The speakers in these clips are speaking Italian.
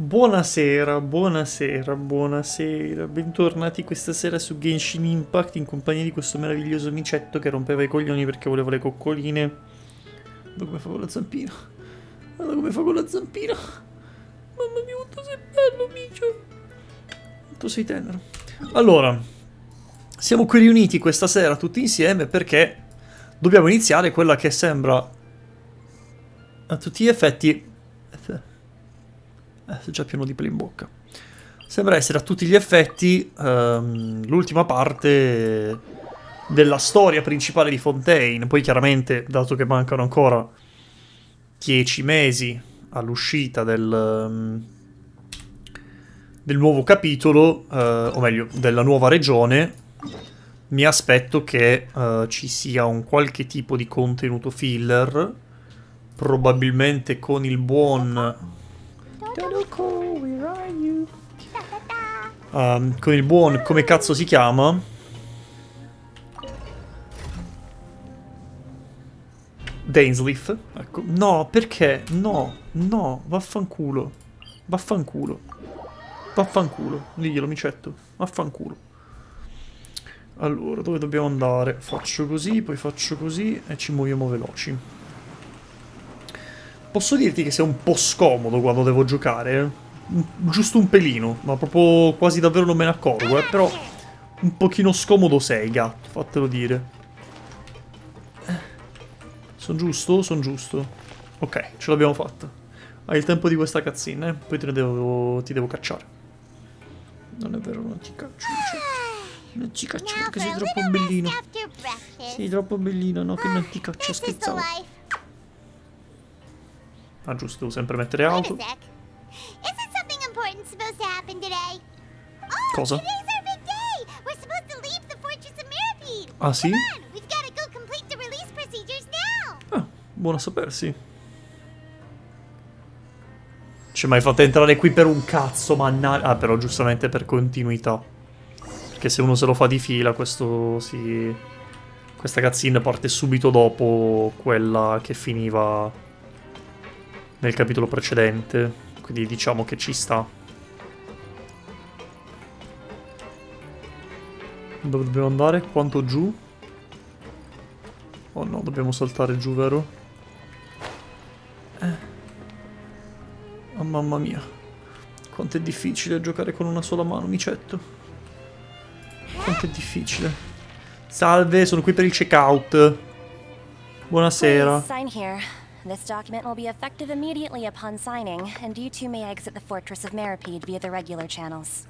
Buonasera, buonasera, buonasera. Bentornati questa sera su Genshin Impact in compagnia di questo meraviglioso micetto che rompeva i coglioni perché voleva le coccoline. Guarda come fa con la zampina. Guarda come fa con la zampina. Mamma mia, quanto sei bello, micio. Quanto sei tenero. Allora, siamo qui riuniti questa sera tutti insieme perché dobbiamo iniziare quella che sembra a tutti gli effetti... sei già pieno di peli in bocca. Sembra essere a tutti gli effetti l'ultima parte della storia principale di Fontaine. Poi chiaramente, dato che mancano ancora 10 mesi all'uscita del nuovo capitolo, o meglio, della nuova regione, mi aspetto che ci sia un qualche tipo di contenuto filler, probabilmente con il buon... con il buon, come cazzo si chiama? Dainsleif. Ecco. No, perché? No, no, vaffanculo. Vaffanculo. Vaffanculo. Diglielo, micetto. Vaffanculo. Allora, dove dobbiamo andare? Faccio così, poi faccio così e ci muoviamo veloci. Posso dirti che sia un po' scomodo quando devo giocare? Giusto un pelino, ma proprio quasi davvero non me ne accorgo, però un pochino scomodo sei, gatto, fatelo dire. Sono giusto? Sono giusto. Ok, ce l'abbiamo fatta. Hai il tempo di questa cazzina, poi ti devo cacciare. Non è vero, non ti caccio, non ti caccio perché sei troppo bellino. Sei troppo bellino, no, che non ti caccio, scherzavo. Ah, giusto, devo sempre mettere auto. Cosa? Ah, sì? Ah, buono a sapersi. Ci hai mai fatto entrare qui per un cazzo, mannaggia. Ah, però giustamente per continuità. Perché se uno se lo fa di fila, questo si... Questa cutscene parte subito dopo quella che finiva nel capitolo precedente. Quindi diciamo che ci sta. Dove dobbiamo andare? Quanto giù? Oh no, dobbiamo saltare giù, vero? Oh mamma mia. Quanto è difficile giocare con una sola mano, micetto. Quanto è difficile. Salve, sono qui per il checkout. Buonasera. Sign here. This document will be effective immediately upon signing, and you two may exit the Fortress of Meripede via the regular channels.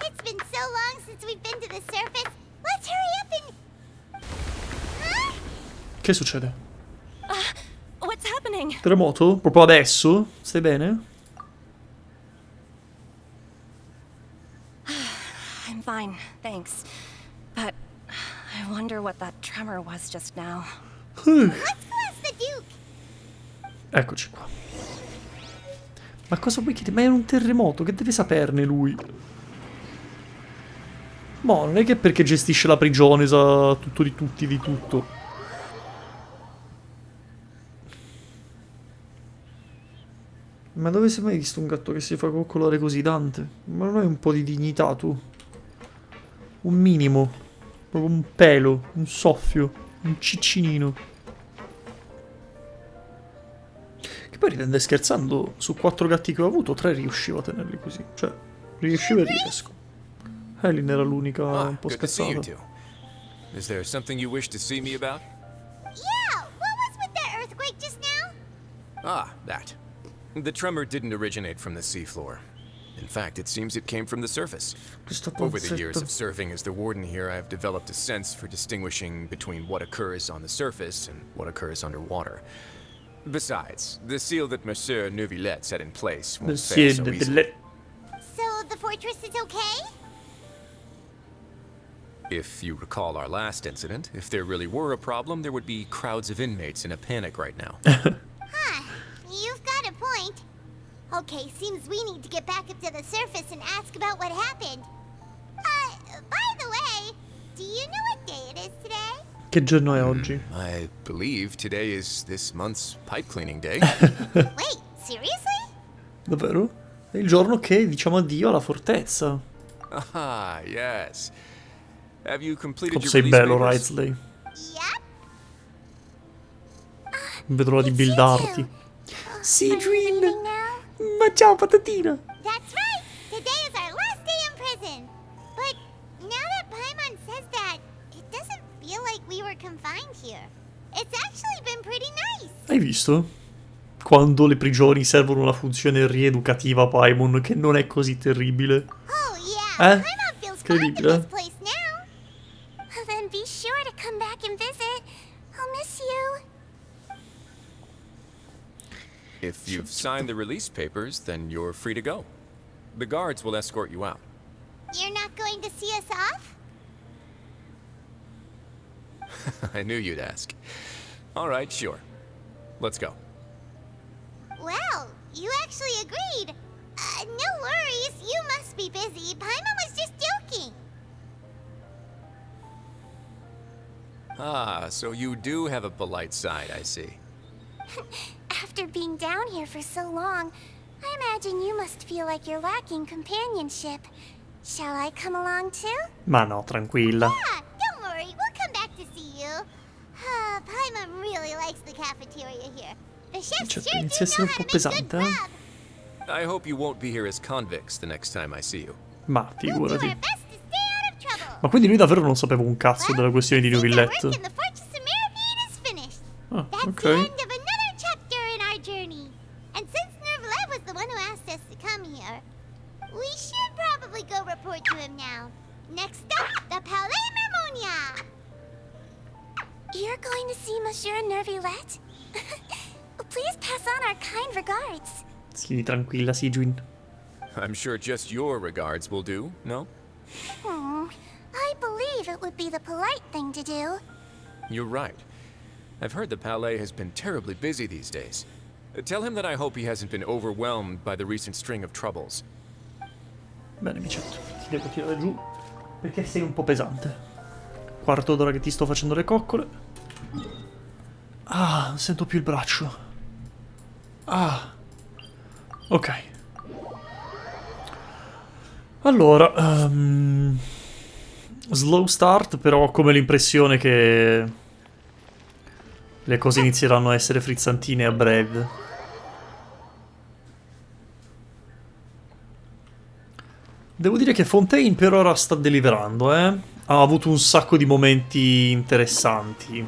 It's been so long since we've been to the surface. Let's hurry up and... Huh? Che succede? What's happening? Terremoto? Proprio adesso? Stai bene? I'm fine, thanks. But I wonder what that tremor was just now. Let's go ask the Duke. Eccoci qua. Ma cosa vuoi chiedere? Ma è un terremoto, che deve saperne lui? Mo, non è che perché gestisce la prigione sa tutto di tutti, di tutto. Ma dove sei mai visto un gatto che si fa coccolare così, Dante? Ma non hai un po' di dignità, tu? Un minimo. Proprio un pelo, un soffio, un ciccinino. Che poi ridendo e scherzando, su 4 gatti che ho avuto, 3 riuscivo a tenerli così. Cioè, riuscivo e riesco. Helen era l'unica un po' good to see you scazzata. two. Is there something you wish to see me about? Yeah, what was with that earthquake just now? Ah, that. The tremor didn't originate from the seafloor. In fact, it seems it came from the surface. Questo Over the years pezzetto. of serving as the warden here, I have developed a sense for distinguishing between what occurs on the surface and what occurs underwater. Besides, the seal that Monsieur Neuvillette set in place won't fail so easily. So the fortress is okay? If you recall our last incident, if there really were a problem, there would be crowds of inmates in a panic right now. Huh, you've got a point. Okay, seems we need to get back up to the surface and ask about what happened. By the way, do you know what day it is today? Che giorno è oggi? I believe today is this month's pipe cleaning day. Wait, seriously? Davvero? È il giorno che diciamo addio alla fortezza. Ah, yes. Have you completed Quanto your sei release bello, papers? Wrightsley. Yep. Non vedo l'ora di It's you buildarti. two. Sì, Are you Dream. leaving now? Ma ciao, patatina. That's right! Today is our last day in prison! But now that Paimon says that, it doesn't feel like we were confined here. It's actually been pretty nice! Hai visto? Quando le prigioni servono una funzione rieducativa a Paimon, che non è così terribile. Oh yeah, Eh? Paimon feels fine in Incredibile. this place now! Then be sure to come back and visit. I'll miss you. If you've signed the release papers, then you're free to go. The guards will escort you out. You're not going to see us off? I knew you'd ask. All right, sure. Let's go. Well, you actually agreed. No worries, you must be busy. Paimon was just joking. Ah, so you do have a polite side, I see. After being down here for so long, I imagine you must feel like you're lacking companionship. Shall I come along too? Ma no, tranquilla. Yeah, don't worry, we'll come back to see you. Paimon really likes the cafeteria here. The chefs Certo, sure inizia a do essere know un how po' to make good pesante, eh? grub. I hope you won't be here as convicts the next time I see you. Ma We'll do figurati. our best to stay out of trouble. Ma quindi lui davvero non sapeva un cazzo della Well, questione di it seems our Neuvillet. work in the Fortress of Mermaid is finished. Ah, That's ok. the end of another chapter in our journey. And since Nervlet was the one who asked us to come here, we should probably go report to him now. Next up, the Palais Mermonia. You're going to see Monsieur Nervlet? Please pass on our kind regards. Sì, tranquilla, Sigyn. I'm sure just your regards will do, no? I believe it would be the polite thing to do. You're right. I've heard the Palais has been terribly busy these days. Tell him that I hope he hasn't been overwhelmed by the recent string of troubles. Bene, micetto. Ti devo tirare giù perché sei un po' pesante. Quarto d'ora che ti sto facendo le coccole. Ah, non sento più il braccio. Ah. Ok. Allora, slow start, però ho come l'impressione che le cose inizieranno a essere frizzantine a breve. Devo dire che Fontaine per ora sta deliverando, eh. Ha avuto un sacco di momenti interessanti.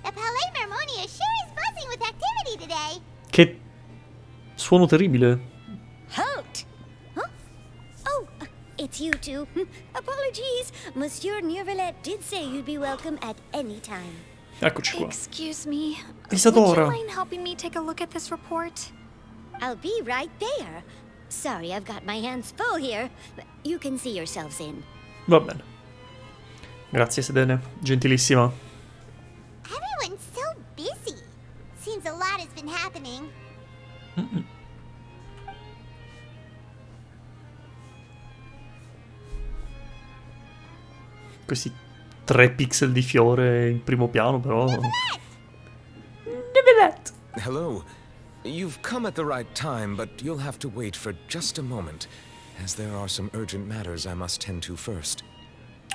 The Palais Mermonia sure is buzzing with activity today. Che suono terribile. Halt! Huh? Oh, it's you two. Apologies. Monsieur Nervlet did say you'd be welcome at any time. Eccoci qua. Excuse me. Isadora. Would you mind helping me take a look at this report? I'll be right there. Sorry, I've got my hands full here. You can see yourselves in. Va bene. Grazie, Sedene. Gentilissima. Everyone's so busy. Seems a lot has been happening. Questi 3 pixel di fiore in primo piano, però. Hello. You've come at the right time, but you'll have to wait for just a moment, as there are some urgent matters I must tend to first.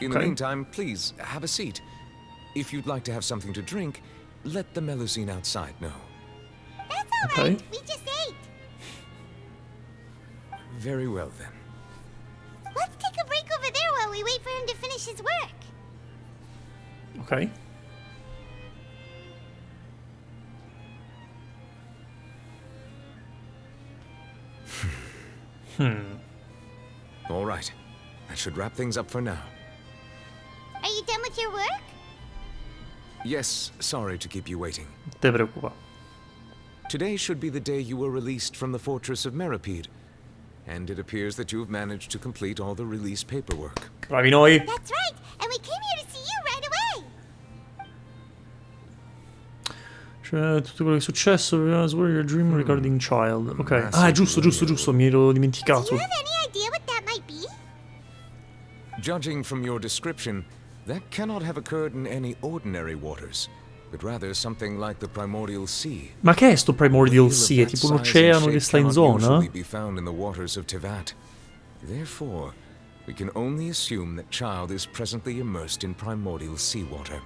In the Okay. meantime, please, have a seat. If you'd like to have something to drink, let the Melusine outside know. That's all Okay. right. We just ate. Very well, then. Let's take a break over there while we wait for him to finish his work. Ok. All right. That should wrap things up for now. Are you done with your work? Yes, sorry to keep you waiting. Non te preoccupa. Today should be the day you were released from the Fortress of Meripede, and it appears that you've managed to complete all the release paperwork. Bravi noi. That's right. And we came here to see you right away. Cioè, tutto quello che è successo. Swear your dream regarding child. Ok. Ah, Massive è giusto, giusto, giusto. Mi ero Do dimenticato. you have any idea what that might be? Judging from your description, that cannot have occurred in any ordinary waters. but rather something like the primordial sea. Ma che è sto Primordial Whale of Sea? È that tipo un size and oceano che shape sta in cannot zona? usually be found in the waters of Tevat. Therefore, we can only assume that child is presently immersed in primordial seawater.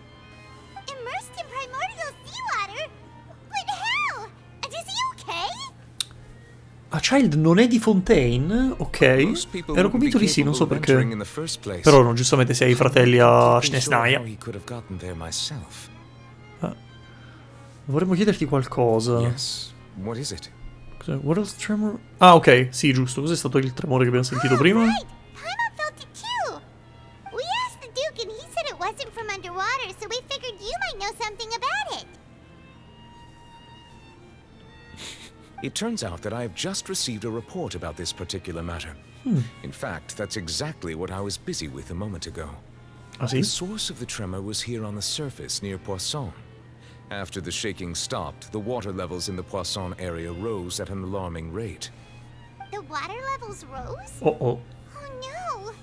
Immersed in primordial seawater? But how? And is he okay? A Child non è di Fontaine? Ok. Most people Ero wouldn't be convinto di sì, non so capable of entering perché. in the first place. Però no, giustamente se hai i fratelli a I'm not sure Schnesnaia. how he could have gotten there myself. Vorremmo chiederti qualcosa. Yes. What is it? Cos'è? What else tremor? Ah, ok, sì, giusto. Cos'è stato il tremore che abbiamo sentito prima? Right! Paimon felt it too! We asked the Duke and he said it wasn't from underwater, so we figured you might know something about it. It turns out that I have just received a report about this particular matter. In fact, that's exactly what I was busy with a moment ago. Ah, sì? The source of the tremor was here on the surface near Poisson. After the shaking stopped, the water levels in the Poisson area rose at an alarming rate. The water levels rose? Oh oh. Oh no!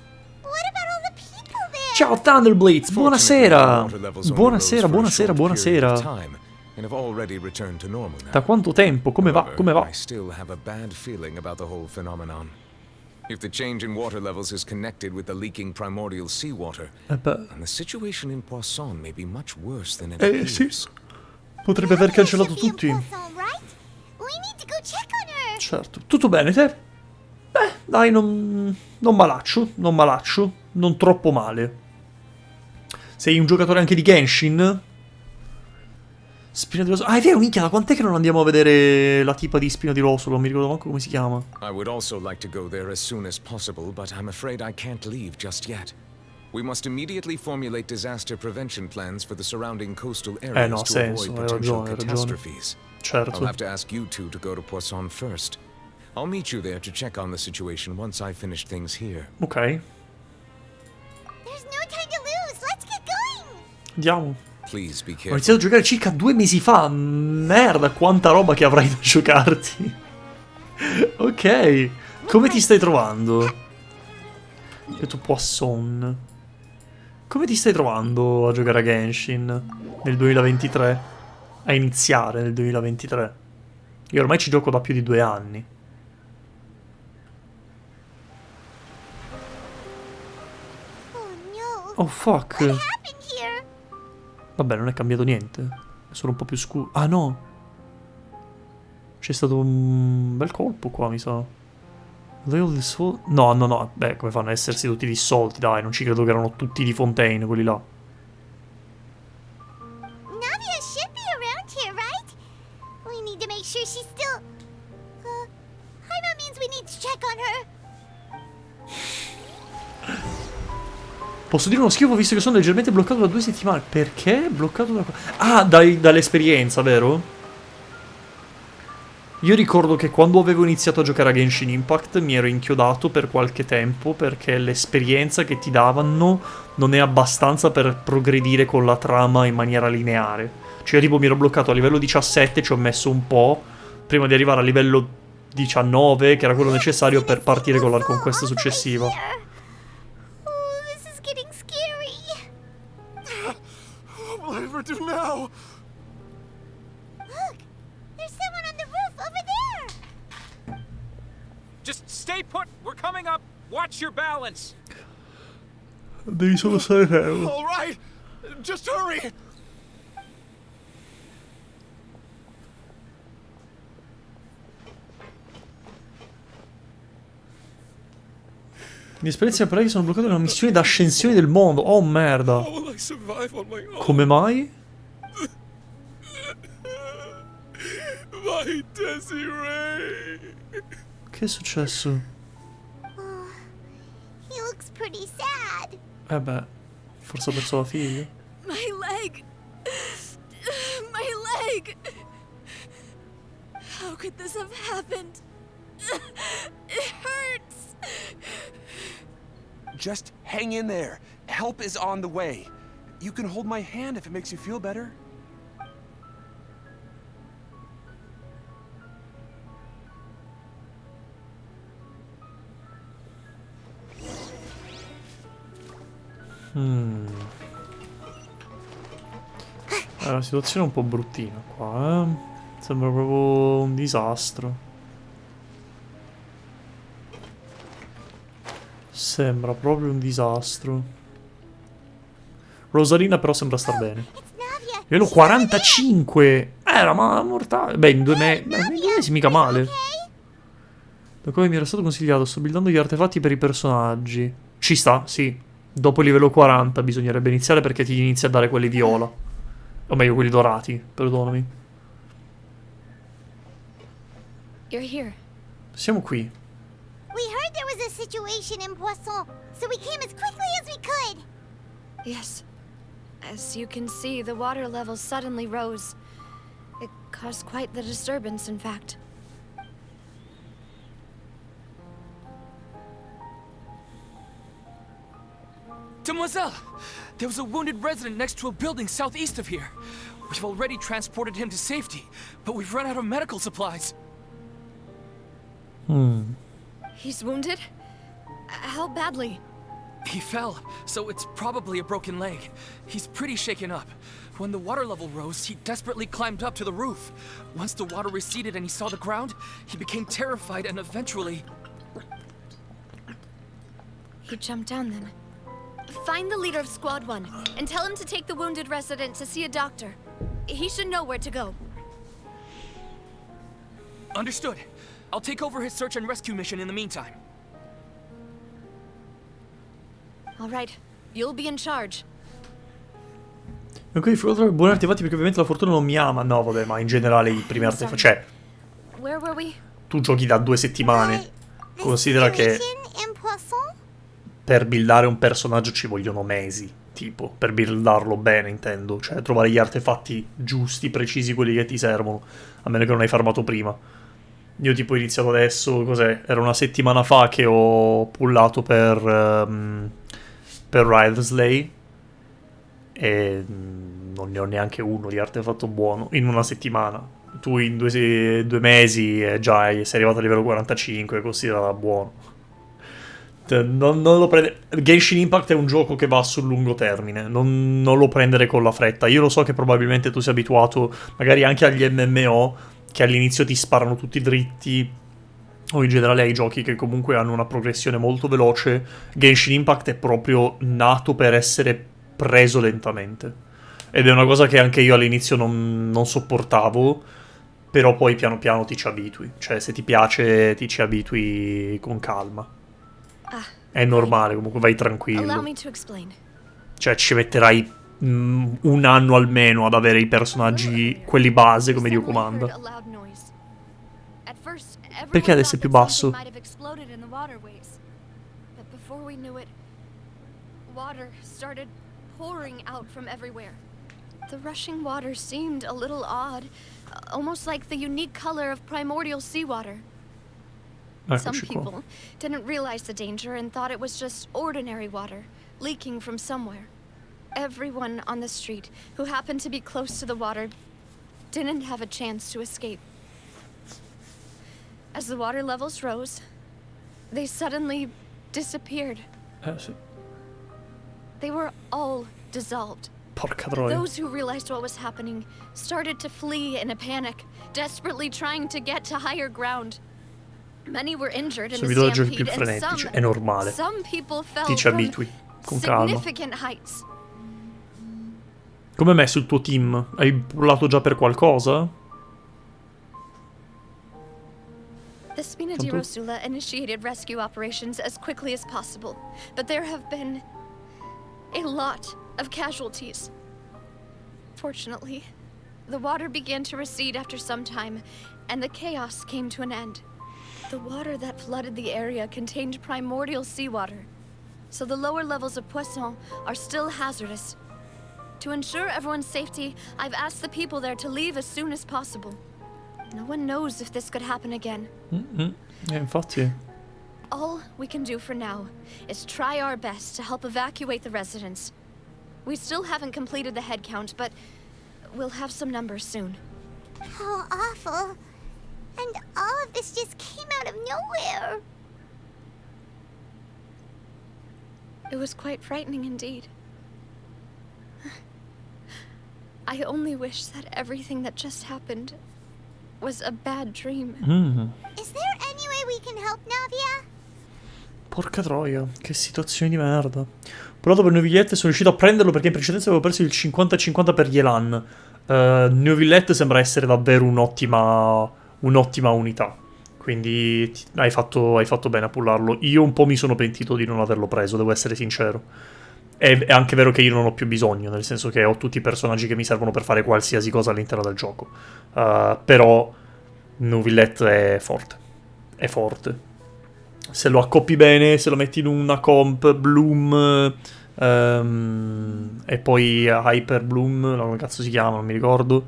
What about all the people there? Ciao Thunderblades, buonasera! Buonasera, buonasera, buonasera. And have already returned to normal now. Da quanto tempo? Come va? However, Come va? I still have a bad feeling about the whole phenomenon. If the change in water levels is connected with the leaking primordial seawater, Beh, then the situation in Poisson may be much worse than it appears. sì. Potrebbe aver Nadia cancellato should be in tutti. Poisson, right? We need to go check on her. Certo. Tutto bene, te? Beh, dai, non malaccio, non malaccio. Non troppo male. Sei un giocatore anche di Genshin? Spina di Rosolo. Ah, è vero, minchia, da quant'è che non andiamo a vedere la tipa di Spina di Rosolo? Non mi ricordo manco come si chiama. I would also like to go there as soon as possible, but I'm afraid I can't leave just yet. We must immediately formulate disaster prevention plans for the surrounding coastal areas no, to senso, avoid hai potential ragione, hai ragione. catastrophes. I'll Certo. have to ask you two to go to Poisson first. I'll meet you there to check on the situation once I finish things here. Ok. There's no time to lose. Let's get going. Andiamo. Please be Ho careful. iniziato a giocare circa 2 mesi fa. Merda, quanta roba che avrai da giocarti. Ok. Come ti stai trovando? Ho detto Poisson. Come ti stai trovando a giocare a Genshin nel 2023? A iniziare nel 2023? Io ormai ci gioco da più di 2 anni. Oh no. Oh fuck. What happened here? Vabbè, non è cambiato niente. È solo un po' più scuro. Ah no. C'è stato un bel colpo qua, mi sa. No, no, no. Beh, come fanno a essersi tutti dissolti? Dai, non ci credo che erano tutti di Fontaine, quelli là. Nadia should be around here, right? We need to make sure she's still... Paimon means we need to check on her. Posso dire uno schifo visto che sono leggermente bloccato da 2 settimane. Perché? Bloccato da... Ah, dall'esperienza, vero? Io ricordo che quando avevo iniziato a giocare a Genshin Impact mi ero inchiodato per qualche tempo perché l'esperienza che ti davano non è abbastanza per progredire con la trama in maniera lineare. Cioè io tipo mi ero bloccato a livello 17, ci ho messo un po' prima di arrivare a livello 19, che era quello necessario per partire con la conquesta successiva. Oh, this is getting scary. What will I ever do now? Look, there's someone on the roof over there. Just stay put. We're coming up. Watch your balance. Devi solo stare fermo. All right, just hurry. Le esperienze temporali sono bloccate in una missione d'ascensione del mondo. Oh merda. How will I survive on my own? Come mai? My Desiree. Che è successo? He looks pretty sad. Beh, forse ha perso la figlia. My leg! My leg! How could this have happened? It hurts! Just hang in there. Help is on the way. You can hold my hand if it makes you feel better. La situazione è un po' bruttina qua, eh. Sembra proprio un disastro. Sembra proprio un disastro. Rosarina però sembra star bene. It's Navia. Livello She's over there. 45! Era ma mortale. Beh, in 2 mesi mica male. Okay? Da come mi era stato consigliato, sto buildando gli artefatti per i personaggi. Ci sta, sì. Dopo il livello 40 bisognerebbe iniziare perché ti inizia a dare quelli viola. O meglio, quelli dorati, perdonami. You're here. Siamo qui. We heard there was a situation in Poisson, so we came as quickly as we could. Yes. As you can see, the water level suddenly rose. It caused quite the disturbance, in fact. Demoiselle! There was a wounded resident next to a building southeast of here. We've already transported him to safety, but we've run out of medical supplies. He's wounded? How badly? He fell, so it's probably a broken leg. He's pretty shaken up. When the water level rose, he desperately climbed up to the roof. Once the water receded and he saw the ground, he became terrified and eventually... He jumped down then. Find the leader of Squad 1 and tell him to take the wounded resident to see a doctor. He should know where to go. Understood. I'll take over his search and rescue mission in the meantime. All right, you'll be in charge. Ok, devo trovare buoni artefatti perché ovviamente la fortuna non mi ama. No, vabbè, ma in generale i primi artefatti... Cioè, Where were we? tu giochi da 2 settimane. The Considera che situation in Poisson? per buildare un personaggio ci vogliono mesi. Tipo, per buildarlo bene, intendo. Cioè, trovare gli artefatti giusti, precisi, quelli che ti servono. A meno che non hai farmato prima. Io tipo ho iniziato adesso, cos'è? Era una settimana fa che ho pullato per Ridersley e non ne ho neanche uno di artefatto buono in una settimana. Tu in 2 mesi già sei arrivato a livello 45, considera buono. Non lo prendere. Genshin Impact è un gioco che va sul lungo termine, non lo prendere con la fretta. Io lo so che probabilmente tu sei abituato magari anche agli MMO che all'inizio ti sparano tutti dritti, o in generale ai giochi che comunque hanno una progressione molto veloce. Genshin Impact è proprio nato per essere preso lentamente. Ed è una cosa che anche io all'inizio non sopportavo, però poi piano piano ti ci abitui. Cioè, se ti piace ti ci abitui con calma. È normale, comunque vai Allow tranquillo. me to explain. Cioè, ci metterai un anno almeno ad avere i personaggi, quelli base, come Dio comanda. Perché adesso è più basso? The rushing water seemed a little odd, almost like the unique color of primordial seawater. Some Eccoci qua. people didn't realize the danger and thought it was just ordinary water, leaking from somewhere. Everyone on the street who happened to be close to the water didn't have a chance to escape. As the water levels rose, they suddenly disappeared. Sì. They were all dissolved. Porca troia. Those who realized what was happening started to flee in a panic, desperately trying to get to higher ground. Many were injured in Sono the villaggi più stampede, and frenetici, è normale. some people fell Ti ci from abitui, con calma. significant heights. Come è messo il tuo team? Hai pullato già per qualcosa? The Spina di Rosula initiated rescue operations as quickly as possible, but there have been a lot of casualties. Fortunately, the water began to recede after some time, and the chaos came to an end. The water that flooded the area contained primordial seawater, so the lower levels of Poisson are still hazardous. To ensure everyone's safety, I've asked the people there to leave as soon as possible. No one knows if this could happen again. Infatti. All we can do for now is try our best to help evacuate the residents. We still haven't completed the head count, but we'll have some numbers soon. How awful. And all of this just came out of nowhere. It was quite frightening indeed. I only wish that everything that just happened was a bad dream. Is there any way we can help Navia? Porca troia, che situazione di merda. Ho provato per Neuvillette e sono riuscito a prenderlo perché in precedenza avevo perso il 50-50 per Yelan. Neuvillette sembra essere davvero un'ottima unità. Quindi hai fatto bene a pullarlo. Io un po' mi sono pentito di non averlo preso, devo essere sincero. È anche vero che io non ho più bisogno, nel senso che ho tutti i personaggi che mi servono per fare qualsiasi cosa all'interno del gioco. Però Neuvillette è forte. È forte. Se lo accoppi bene, se lo metti in una comp, Bloom e poi Hyper Bloom, come cazzo si chiama, non mi ricordo.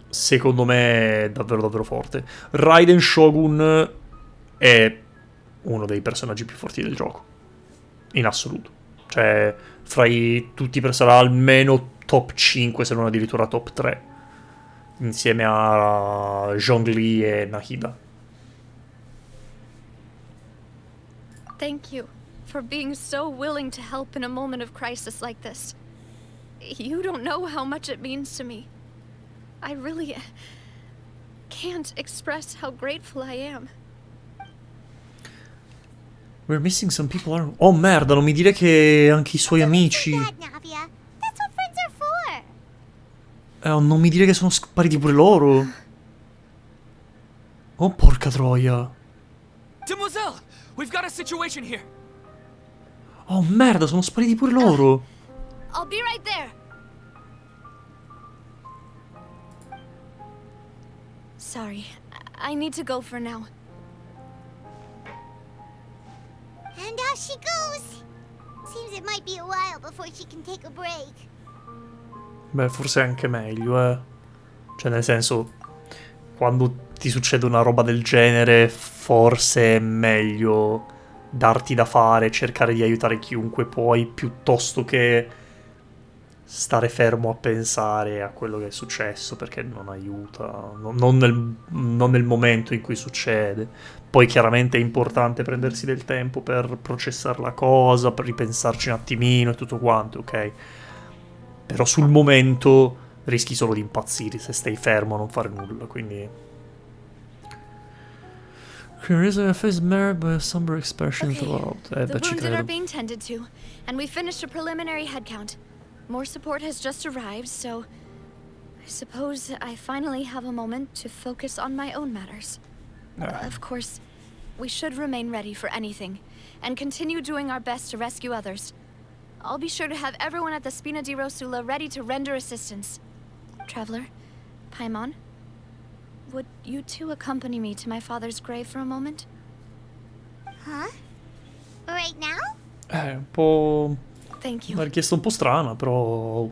Secondo me è davvero davvero forte. Raiden Shogun è uno dei personaggi più forti del gioco. In assoluto. Cioè, tutti sarà almeno top 5, se non addirittura top 3. Insieme a Zhongli e Nahida. Thank you for being so willing to help in a moment of crisis like this. You don't know how much it means to me. I really can't express how grateful I am. We're missing some people, aren't we? Oh merda, non mi dire che anche i suoi amici. Navia. That's what friends are for. Non mi dire che sono spariti pure loro. Oh porca troia. Demoiselle, we've got a situation here. Oh merda, sono spariti pure loro. I'll be right there. Sorry, I need to go for now. And off she goes. Seems it might be a while before she can take a break. Beh, forse è anche meglio, eh. Cioè, nel senso, quando ti succede una roba del genere, forse è meglio darti da fare, cercare di aiutare chiunque puoi, piuttosto che stare fermo a pensare a quello che è successo, perché non aiuta, non nel momento in cui succede. Poi chiaramente è importante prendersi del tempo per processare la cosa, per ripensarci un attimino e tutto quanto, ok? Però sul momento rischi solo di impazzire se stai fermo a non fare nulla, quindi... a face marred by a somber expression throughout. The Beh, ci wounded are credo. being tended to, and we finished a preliminary head count. More support has just arrived, so I suppose I finally have a moment to focus on my own matters. Of course, we should remain ready for anything, and continue doing our best to rescue others. I'll be sure to have everyone at the Spina di Rosula ready to render assistance. Traveler, Paimon, would you two accompany me to my father's grave for a moment? Huh? Right now? Un po'... Thank you. Una richiesta un po' strana, però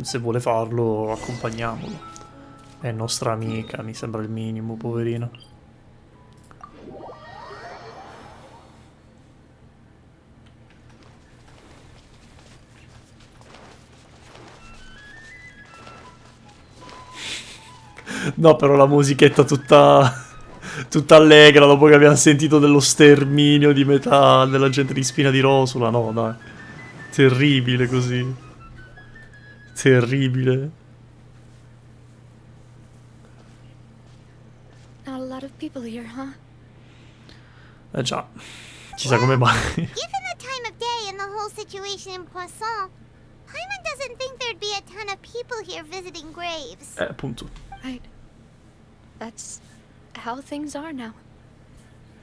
se vuole farlo, accompagniamolo. È nostra amica, mi sembra il minimo, poverina. No, però la musichetta tutta allegra dopo che abbiamo sentito dello sterminio di metà della gente di Spina di Rosula. No, dai. Terribile così. Terribile. Not a lot of people here, huh? Già. Chissà come mai. Given the time of day and the whole situation in Poisson, Paimon doesn't think there'd be a ton of people here visiting graves. Appunto. Right. That's how things are now.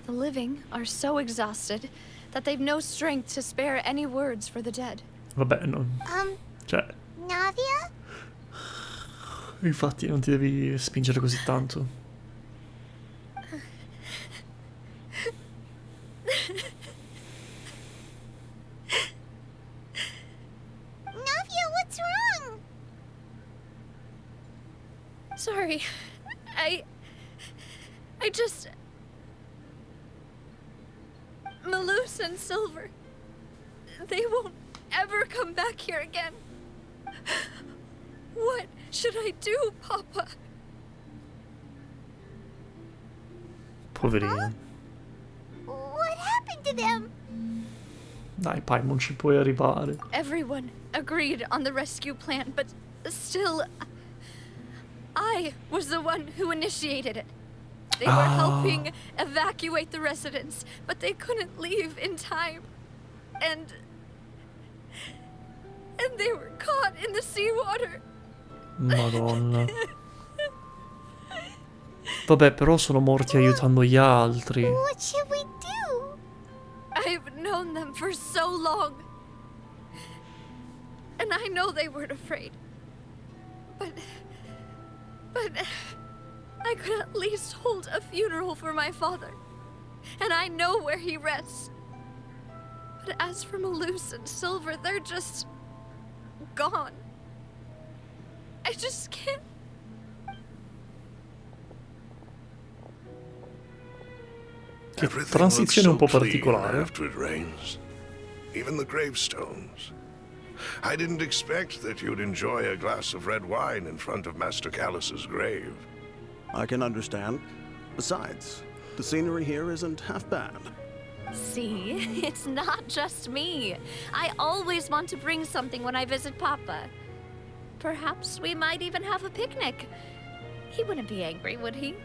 The living are so exhausted that they've no strength to spare any words for the dead. Vabbè, no. Cioè, Navia? infatti non ti devi spingere così tanto. Navia, what's wrong? Sorry. I just... Malus and Silver. They won't ever come back here again. What should I do, Papa? Poverino. What happened to them? Dai, Paimon, ci puoi arrivare. Everyone agreed on the rescue plan, but still, I was the one who initiated it. They were helping evacuate the residents, but they couldn't leave in time. And they were caught in the seawater. Madonna. Vabbè, però sono morti aiutando gli altri. What should we do? I've known them for so long. And I know they weren't afraid. But I could at least hold a funeral for my father. And I know where he rests. But as for Malus and Silver, they're just gone. I just can't. Che transizione un po' Everything looks so particolare. clean after it rains. Even the gravestones. I didn't expect that you'd enjoy a glass of red wine in front of Master Callus's grave. I can understand. Besides, the scenery here isn't half bad. See, it's not just me. I always want to bring something when I visit Papa. Perhaps we might even have a picnic. He wouldn't be angry, would he?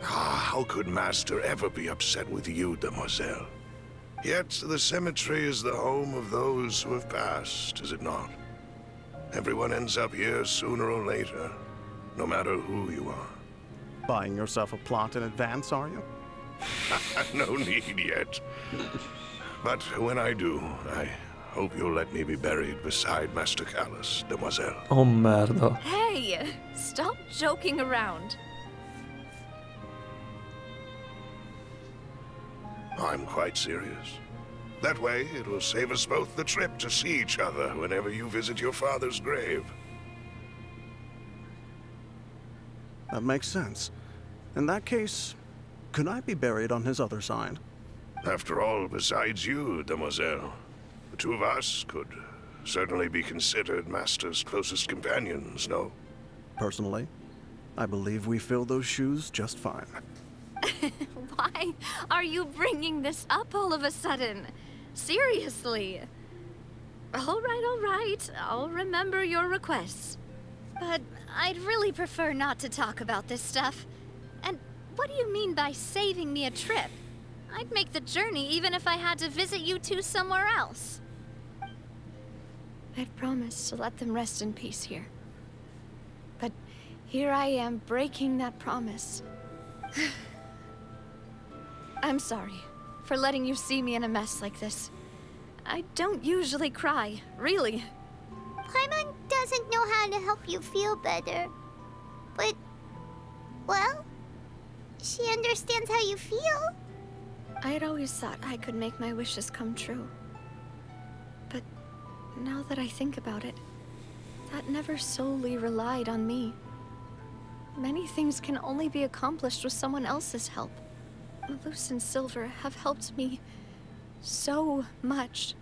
How could Master ever be upset with you, Demoiselle? Yet the cemetery is the home of those who have passed, is it not? Everyone ends up here sooner or later, no matter who you are. Buying yourself a plot in advance, are you? No need yet. But when I do, I hope you'll let me be buried beside Master Callus, Demoiselle. Oh merda. Hey, stop joking around. I'm quite serious. That way, it will save us both the trip to see each other whenever you visit your father's grave. That makes sense. In that case, could I be buried on his other side? After all, besides you, Demoiselle, the two of us could certainly be considered Master's closest companions, no? Personally, I believe we fill those shoes just fine. Why are you bringing this up all of a sudden? Seriously. All right. I'll remember your requests. But I'd really prefer not to talk about this stuff. And what do you mean by saving me a trip? I'd make the journey even if I had to visit you two somewhere else. I'd promised to let them rest in peace here. But here I am breaking that promise. I'm sorry for letting you see me in a mess like this. I don't usually cry, really. Paimon doesn't know how to help you feel better. But, well, she understands how you feel. I had always thought I could make my wishes come true. But now that I think about it, that never solely relied on me. Many things can only be accomplished with someone else's help. Malus and Silver have helped me so much.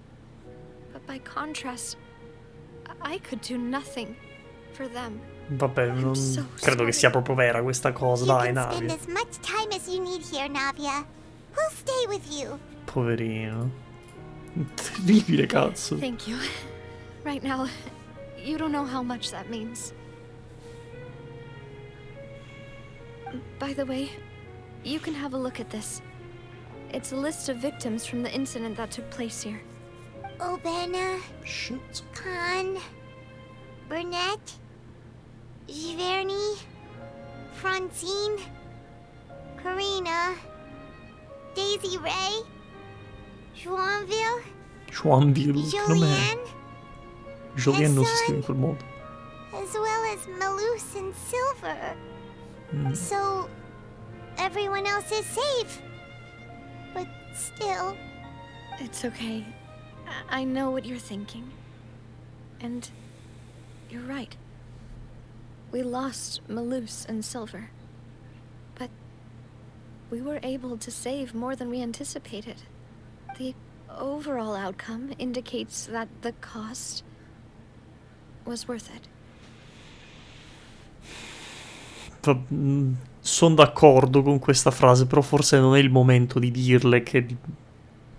But by contrast, I could do nothing for them. Vabbè, non credo che sia proprio vera questa cosa, You dai, can spend Navi. as much time as you need here, Navia. We'll stay with you. Poverino. Terribile, cazzo. Thank you. Right now, you don't know how much that means. By the way, you can have a look at this. It's a list of victims from the incident that took place here. Obena, Shit. Khan, Burnett, Giverny, Francine, Karina, Daisy Ray, Joinville, Schwanville, che nome è? Julianne, Julien non si scrive in quel modo. as well as Malus and Silver. So, everyone else is safe. But still, It's okay. I know what you're thinking. And you're right. We lost Malus and Silver. But we were able to save more than we anticipated. The overall outcome indicates that the cost was worth it. Sono d'accordo con questa frase, però forse non è il momento di dirle che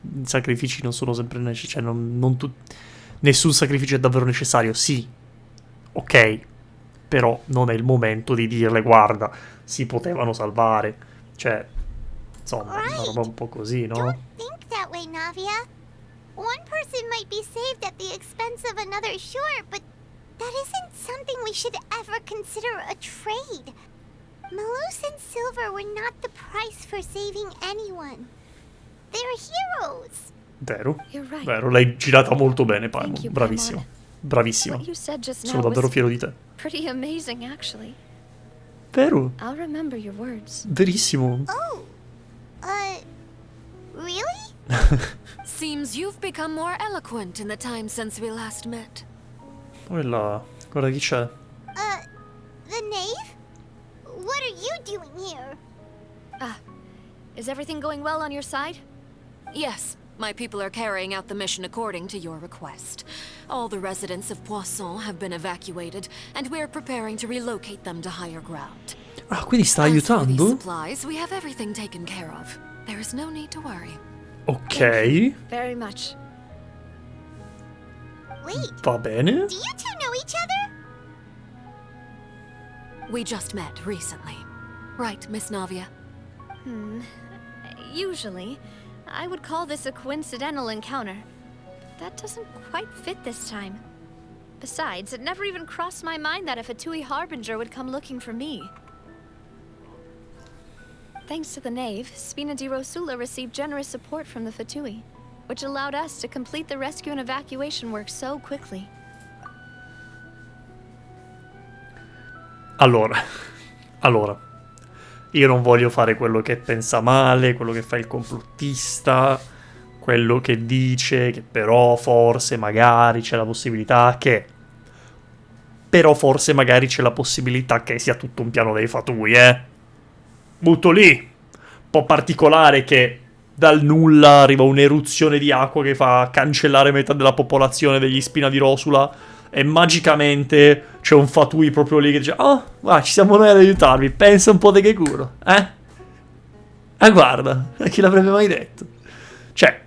i sacrifici non sono sempre necessari, cioè nessun sacrificio è davvero necessario, sì, ok, però non è il momento di dirle guarda, si potevano salvare, cioè, insomma, una roba un po' così, no? Don't think that way, Navia. One person might be saved at the expense of another, sure, but that isn't something we should ever consider a trade. Malus and Silver were not the price for saving anyone. They're heroes. Vero, You're right. vero, l'hai girata molto bene, Paimon, Thank you, bravissima, Paimon. bravissima, What you said just sono now davvero was fiero di te. pretty amazing, actually. Vero, I'll remember your words. verissimo. Oh, really? Seems you've become more eloquent in the time since we last met. Quella, guarda chi c'è. The knave? What are you doing here? Is everything going well on your side? Yes, my people are carrying out the mission according to your request. All the residents of Poisson have been evacuated, and we're preparing to relocate them to higher ground. Ah, quindi sta As for these aiutando? supplies, we have everything taken care of. There is no need to worry. Ok, Very much. Wait, va bene. do you two know each other? We just met recently. Right, Miss Navia? Usually, I would call this a coincidental encounter. That doesn't quite fit this time. Besides, it never even crossed my mind that a Fatui Harbinger would come looking for me. Thanks to the Knave, Spina di Rosula received generous support from the Fatui, which allowed us to complete the rescue and evacuation work so quickly. Allora, io non voglio fare quello che pensa male, quello che fa il complottista, quello che dice che però forse magari c'è la possibilità che... Però forse magari c'è la possibilità che sia tutto un piano dei Fatui, Butto lì. Un po' particolare che dal nulla arriva un'eruzione di acqua che fa cancellare metà della popolazione degli Spina di Rosula e magicamente c'è un Fatui proprio lì che dice va, ci siamo noi ad aiutarvi, pensa un po' di che curo, guarda, chi l'avrebbe mai detto? Cioè,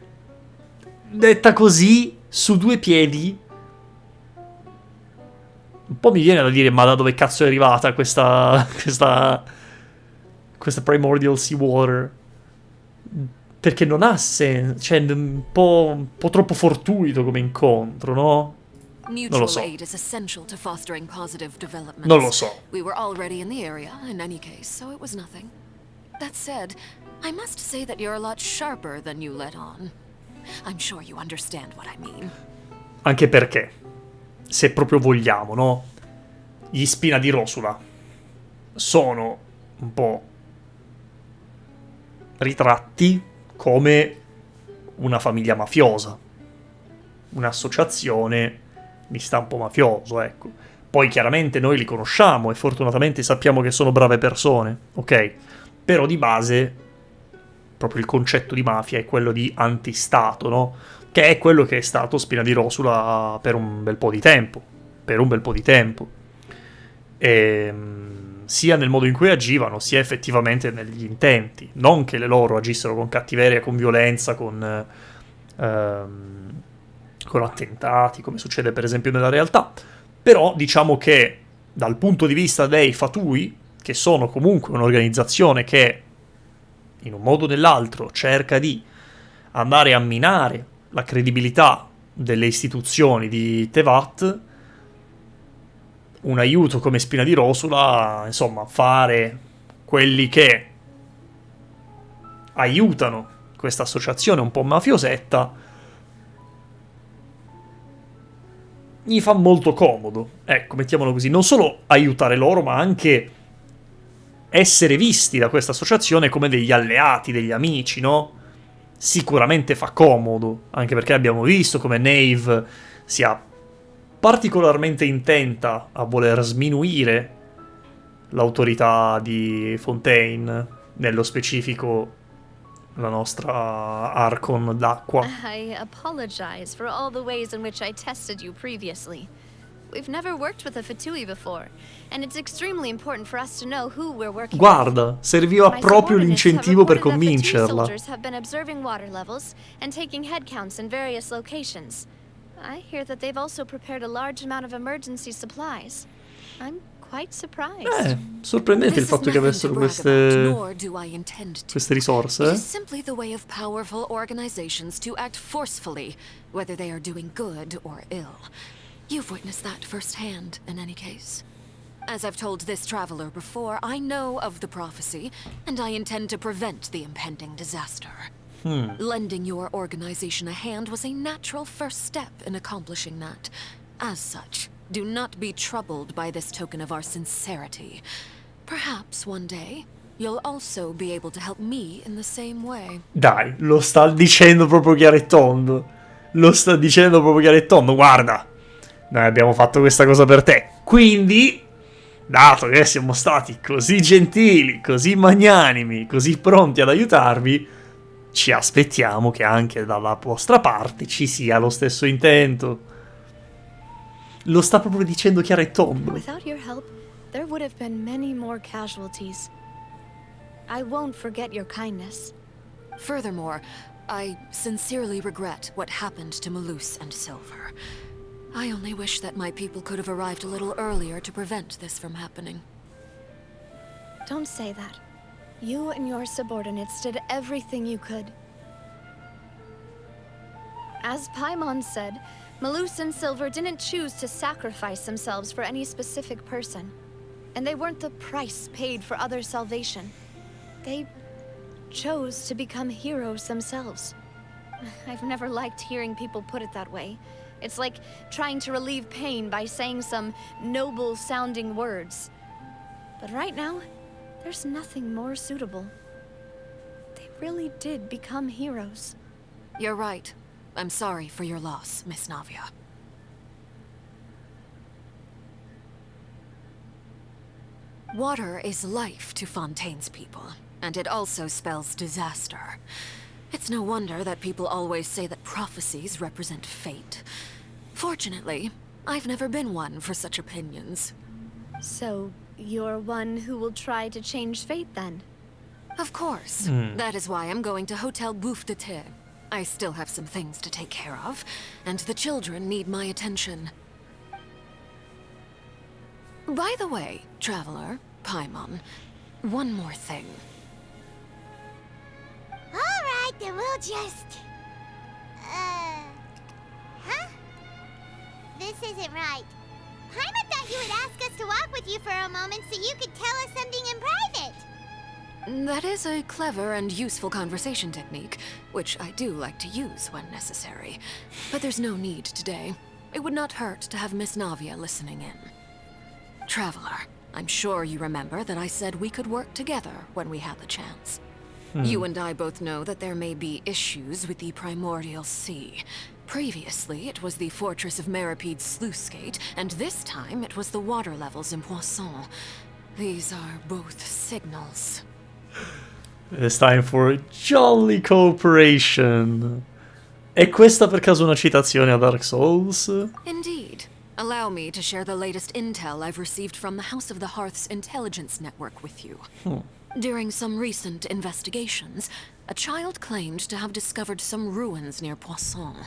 detta così, su due piedi, un po' mi viene da dire, ma da dove cazzo è arrivata questa Primordial Seawater? Perché non ha senso, cioè un po' troppo fortuito come incontro, no? Non lo so. Mutual aid is essential to fostering positive developments. Non lo so. We were already in the area, in any case, so it was nothing. That said, I must say that you're a lot sharper than you let on. I'm sure you understand what I mean. Anche perché, se proprio vogliamo, no? Gli Spina di Rosula sono un po' ritratti come una famiglia mafiosa, un'associazione di stampo mafioso, ecco. Poi chiaramente noi li conosciamo e fortunatamente sappiamo che sono brave persone, ok? Però di base proprio il concetto di mafia è quello di antistato, no? Che è quello che è stato Spina di Rosula per un bel po' di tempo. E, sia nel modo in cui agivano, sia effettivamente negli intenti. Non che le loro agissero con cattiveria, con violenza, con attentati, come succede per esempio nella realtà. Però diciamo che dal punto di vista dei Fatui, che sono comunque un'organizzazione che in un modo o nell'altro cerca di andare a minare la credibilità delle istituzioni di Tevat, un aiuto come Spina di Rosula, insomma, fare quelli che aiutano questa associazione un po' mafiosetta, gli fa molto comodo, ecco, mettiamolo così, non solo aiutare loro, ma anche essere visti da questa associazione come degli alleati, degli amici, no? Sicuramente fa comodo, anche perché abbiamo visto come Knave sia particolarmente intenta a voler sminuire l'autorità di Fontaine, nello specifico la nostra Archon d'acqua. I apologize for all the ways in which I tested you previously. We've never worked with a Fatui before, and it's extremely important for us to know who we're working Guarda, serviva with. proprio l'incentivo per convincerla. Soldiers have been observing water levels and taking head counts in various locations. I hear that they've also prepared a large amount of emergency supplies. I'm quite surprised. Sorprendente il fatto che avessero queste risorse. It is simply the way of powerful organizations to act forcefully, whether they are doing good or ill. You've witnessed that firsthand, in any case. As I've told this traveler before, I know of the prophecy, and I intend to prevent the impending disaster. Lending your organization a hand was a natural first step in accomplishing that. As such, do not be troubled by this token of our sincerity. Perhaps one day, you'll also be able to help me in the same way. Dai, lo sta dicendo proprio chiaro e tondo. Lo sta dicendo proprio chiaro e tondo. Guarda, noi abbiamo fatto questa cosa per te. Quindi, dato che siamo stati così gentili, così magnanimi, così pronti ad aiutarvi, ci aspettiamo che anche dalla vostra parte ci sia lo stesso intento. Lo sta proprio dicendo chiaro e tondo. Without your help, there would have been many more casualties. I won't forget your kindness. Furthermore, I sincerely regret what happened to Malus and Silver. I only wish that my people could have arrived a little earlier to prevent this from happening. Don't say that. You and your subordinates did everything you could. As Paimon said, Malus and Silver didn't choose to sacrifice themselves for any specific person. And they weren't the price paid for other salvation. They chose to become heroes themselves. I've never liked hearing people put it that way. It's like trying to relieve pain by saying some noble-sounding words. But right now, there's nothing more suitable. They really did become heroes. You're right. I'm sorry for your loss, Miss Navia. Water is life to Fontaine's people, and it also spells disaster. It's no wonder that people always say that prophecies represent fate. Fortunately, I've never been one for such opinions. So, you're one who will try to change fate, then? Of course. That is why I'm going to Hotel Bouffe de Thé. I still have some things to take care of, and the children need my attention. By the way, Traveler, Paimon, one more thing. Alright, then we'll just... Huh? This isn't right. Paimon thought you would ask us to walk with you for a moment so you could tell us something in private. That is a clever and useful conversation technique, which I do like to use when necessary. But there's no need today. It would not hurt to have Miss Navia listening in. Traveler, I'm sure you remember that I said we could work together when we had the chance. You and I both know that there may be issues with the Primordial Sea. Previously, it was the Fortress of Meripede's sluice gate, and this time it was the water levels in Poisson. These are both signals. It's time for jolly cooperation. È questa per caso una citazione a Dark Souls? Indeed. Allow me to share the latest intel I've received from the House of the Hearth's intelligence network with you. During some recent investigations, a child claimed to have discovered some ruins near Poisson.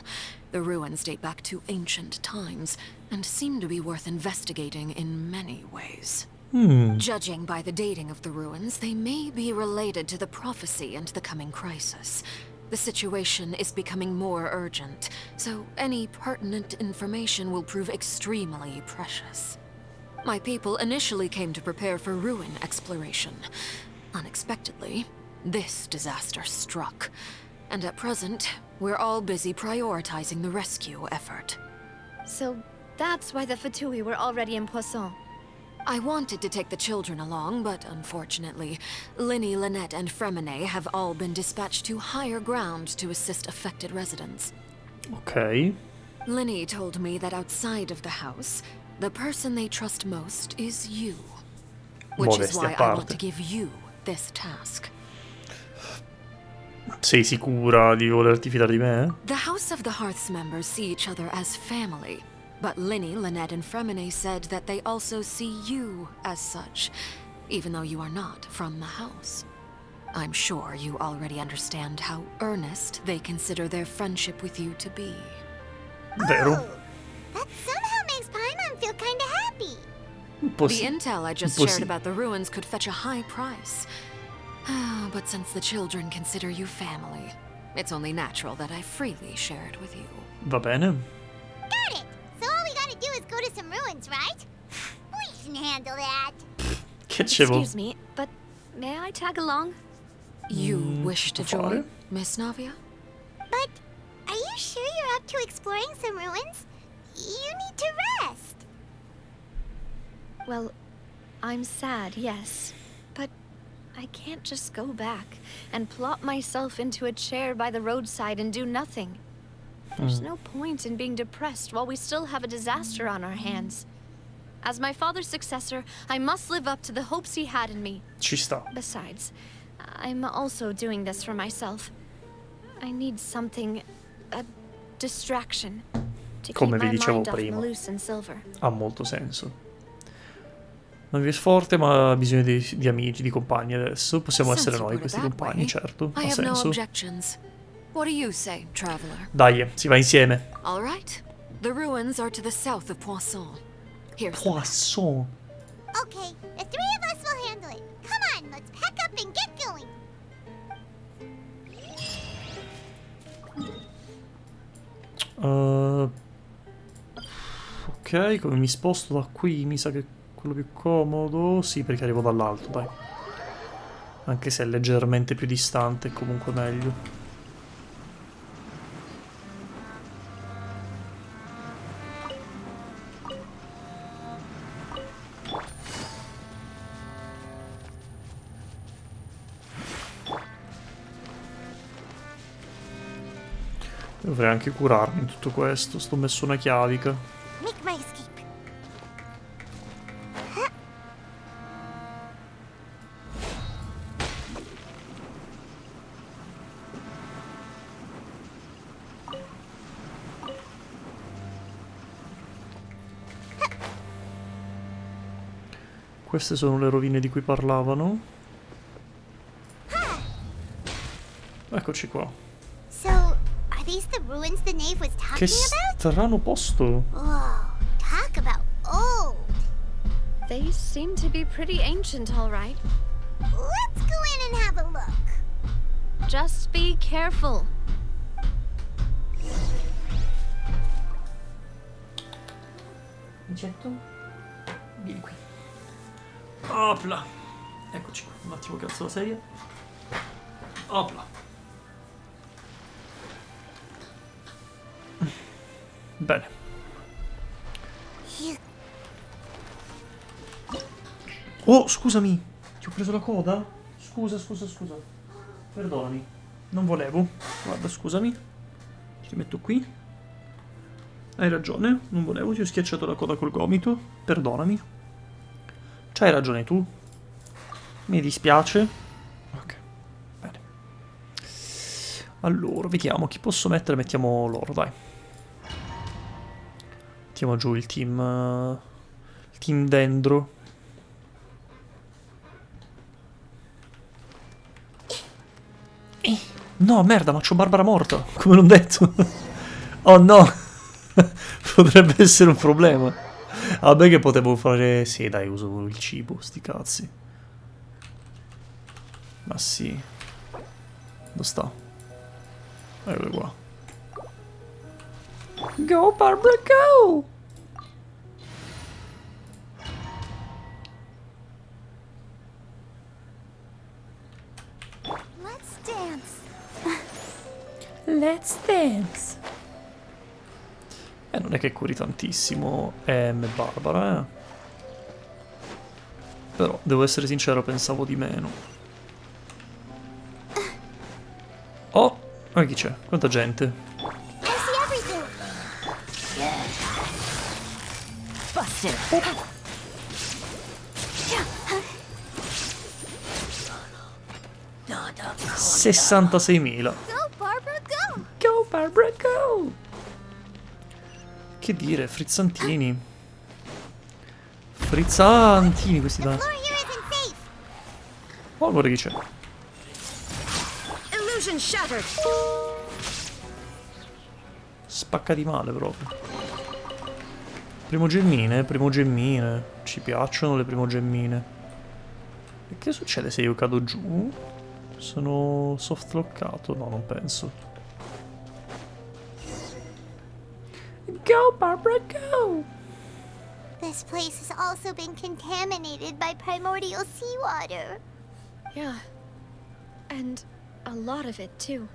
The ruins date back to ancient times, and seem to be worth investigating in many ways. Judging by the dating of the ruins, they may be related to the prophecy and the coming crisis. The situation is becoming more urgent, so any pertinent information will prove extremely precious. My people initially came to prepare for ruin exploration. Unexpectedly, this disaster struck, and at present, we're all busy prioritizing the rescue effort. So, that's why the Fatui were already in Poisson. I wanted to take the children along, but unfortunately, Linny, Lynette, and Fremine have all been dispatched to higher ground to assist affected residents. Ok. Linny told me that outside of the house, the person they trust most is you. Which is why I want to give you this task. Sei sicura di volerti fidare di me? The House of the Hearth's members see each other as family. But Linny, Lynette, and Fremine said that they also see you as such, even though you are not from the house. I'm sure you already understand how earnest they consider their friendship with you to be. Vero. Oh, that somehow makes Paimon feel kinda happy. The intel I just shared about the ruins could fetch a high price. But since the children consider you family, it's only natural that I freely share it with you. Va bene. Got it! So all we gotta do is go to some ruins, right? We can handle that. Che c'evo? Excuse me, but may I tag along? You wish to join, Miss Navia? But are you sure you're up to exploring some ruins? You need to rest. Well, I'm sad, yes. But I can't just go back and plop myself into a chair by the roadside and do nothing. There's no point in being depressed while we still have a disaster on our hands. As my father's successor, I must live up to the hopes he had in me. Ci sta. Besides, I'm also doing this for myself. I need something, a distraction, to keep Come vi my dicevo mind off prima. Malus and Silver. Ha molto senso. Non vi è forte, ma ha bisogno di amici, di compagni adesso. Possiamo essere noi questi compagni, certo. I Ha have no senso. objections. What do you say, traveler? Dai, si va insieme. All right. The ruins are to the south of Poisson. Here's Poisson. Okay, the three of us will handle it. Come on, let's pack up and get going. Ok, come mi sposto da qui? Mi sa che è quello più comodo. Sì, perché arrivo dall'alto, dai. Anche se è leggermente più distante, è comunque meglio. Dovrei anche curarmi in tutto questo. Sto messo una chiavica. Make my escape. Queste sono le rovine di cui parlavano. Eccoci qua. So, are these the ruins the knave was Che talking about? strano posto. Whoa, talk about old. They seem to be pretty ancient, all right. Let's go in and have a look. Just be careful. Micetto? Vieni qui. Opla. Eccoci qua. Un attimo che alzo la sedia. Opla. Bene. Oh, scusami. Ti ho preso la coda? Scusa. Perdonami. Non volevo. Guarda, scusami. Ti metto qui. Hai ragione. Non volevo. Ti ho schiacciato la coda col gomito. Perdonami. C'hai ragione tu. Mi dispiace. Ok. Bene. Allora, vediamo. Chi posso mettere? Mettiamo loro, dai. Mettiamo giù il team... il team dendro. No, merda, ma c'ho Barbara morta. Come l'ho detto. Oh no. Potrebbe essere un problema. Vabbè che potevo fare... Sì, dai, uso il cibo, sti cazzi. Ma sì. Dove sta? Eccolo qua. Go, Barbara, go! Let's dance. Let's dance. Non è che curi tantissimo Barbara, Però, devo essere sincero, pensavo di meno. Oh! Ma chi c'è? Quanta gente? I see everything. Busted. 66.000. Go, Barbara, go. Go, Barbara, go! Che dire, frizzantini. Frizzantini questi da. Oh, guarda chi c'è. Spacca di male proprio. Primogemmine, primogemmine. Ci piacciono le primogemmine. E che succede se io cado giù? Sono soft lockato? No, non penso. Go, Barbara, go! This place has also been contaminated by primordial seawater. Yeah. And a lot of it, too.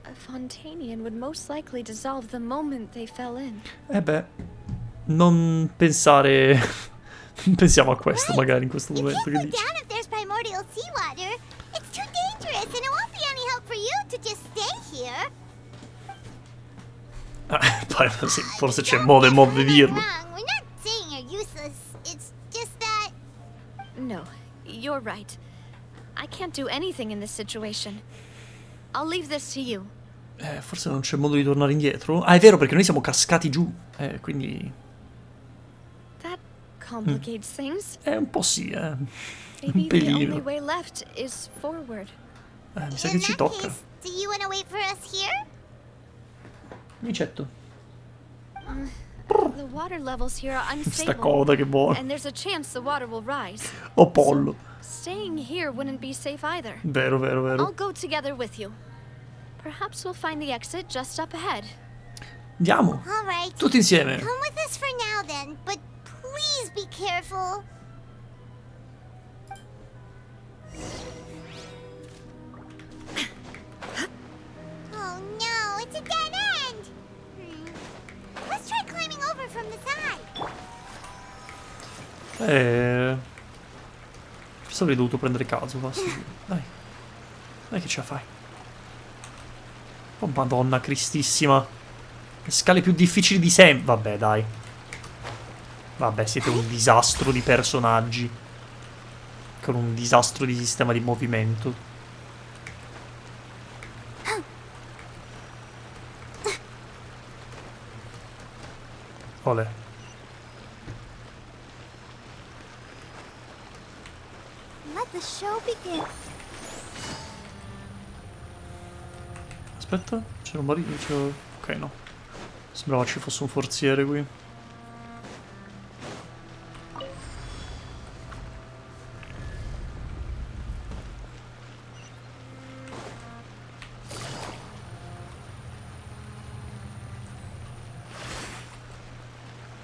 A Fontanian would most likely dissolve the moment they fell in. Beh, non pensare... non pensiamo a questo magari in questo momento, che dici? Down if there's primordial seawater. It's too dangerous and it won't be any help for you to just stay here. Sì, forse c'è modo e modo di dirlo. We're not saying you're useless. It's just that... No, you're right. I can't do anything in this situation. I'll leave this to you. Forse non c'è modo di tornare indietro. Ah, è vero, perché noi siamo cascati giù. Quindi... That complicates things. Un po' sì, Maybe un the only pelino. way left is forward. Mi sa che ci tocca. Do you want to wait for us here? Micetto. The water levels here are Sta unstable. coda che buona. And there's a chance the water will rise. O pollo. Staying here wouldn't be safe either. Vero, vero, I'll vero. go together with you. Perhaps we'll find the exit just up ahead. Andiamo. All right. Tutti insieme. Come with us for now then, but please be careful. Oh no, it's a dead end. Let's try climbing over from the side. Forse avrei dovuto prendere caso, va, sì. Dai. Dai che ce la fai. Oh madonna cristissima. Le scale più difficili di sempre. Vabbè, dai. Vabbè, siete un disastro di personaggi. Con un disastro di sistema di movimento. Olè. Let the show begin. Aspetta, c'era un marino. Ok, no. Sembrava ci fosse un forziere qui.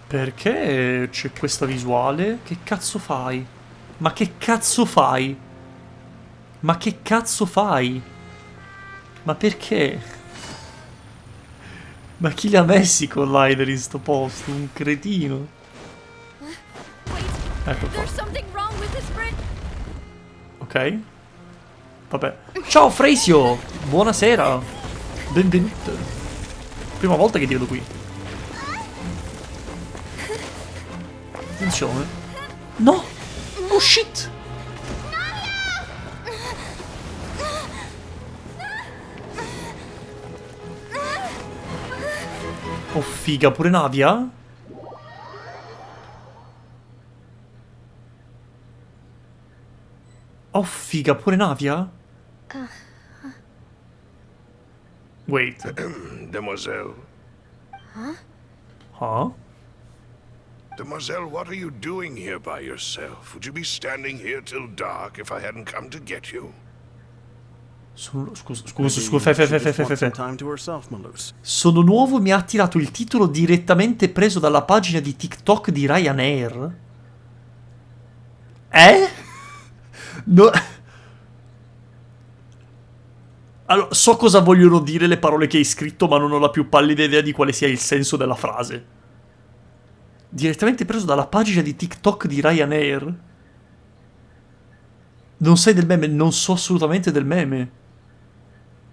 Perché c'è questa visuale? Che cazzo fai? Ma che cazzo fai? Ma che cazzo fai? Ma perché? Ma chi li ha messi con l'hider in sto posto? Un cretino. Ecco qua. Ok. Vabbè. Ciao Freisio! Buonasera. Benvenuto. Prima volta che ti vedo qui. Attenzione. No! Oh shit! Oh figa, pure Navia? Oh figa, pure Navia? Wait. Demoiselle. Huh? Demoiselle, what are you doing here by yourself? Would you be standing here till dark if I hadn't come to get you? Scusa, Sono nuovo e mi ha attirato il titolo direttamente preso dalla pagina di TikTok di Ryanair? No. Allora, so cosa vogliono dire le parole che hai scritto, ma non ho la più pallida idea di quale sia il senso della frase. Direttamente preso dalla pagina di TikTok di Ryanair? Non sai del meme? Non so assolutamente del meme.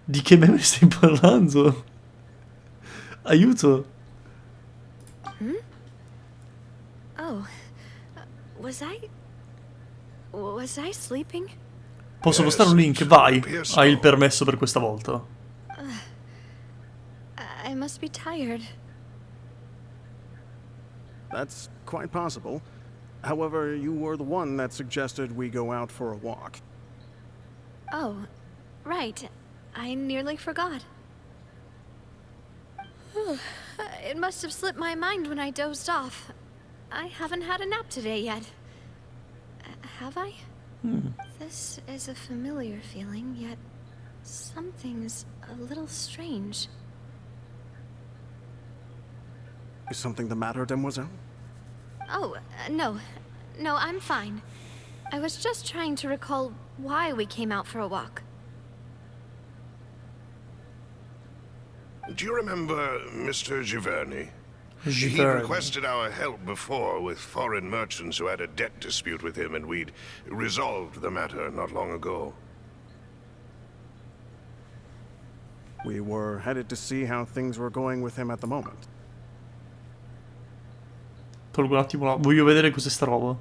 Di che meme stai parlando? Aiuto. Oh. Was I sleeping? Posso postare un link? Vai. Hai il permesso per questa volta. I must be tired. That's quite possible. However, you were the one that suggested we go out for a walk. Oh, right. I nearly forgot. It must have slipped my mind when I dozed off. I haven't had a nap today yet. Have I? This is a familiar feeling, yet something's a little strange. Is something the matter, Demoiselle? Oh, no. No, I'm fine. I was just trying to recall why we came out for a walk. Do you remember Mr. Giverny? He Giverny. requested our help before with foreign merchants who had a debt dispute with him, and we'd resolved the matter not long ago. We were headed to see how things were going with him at the moment. Tolgo un attimo là. Voglio vedere cos'è sta roba.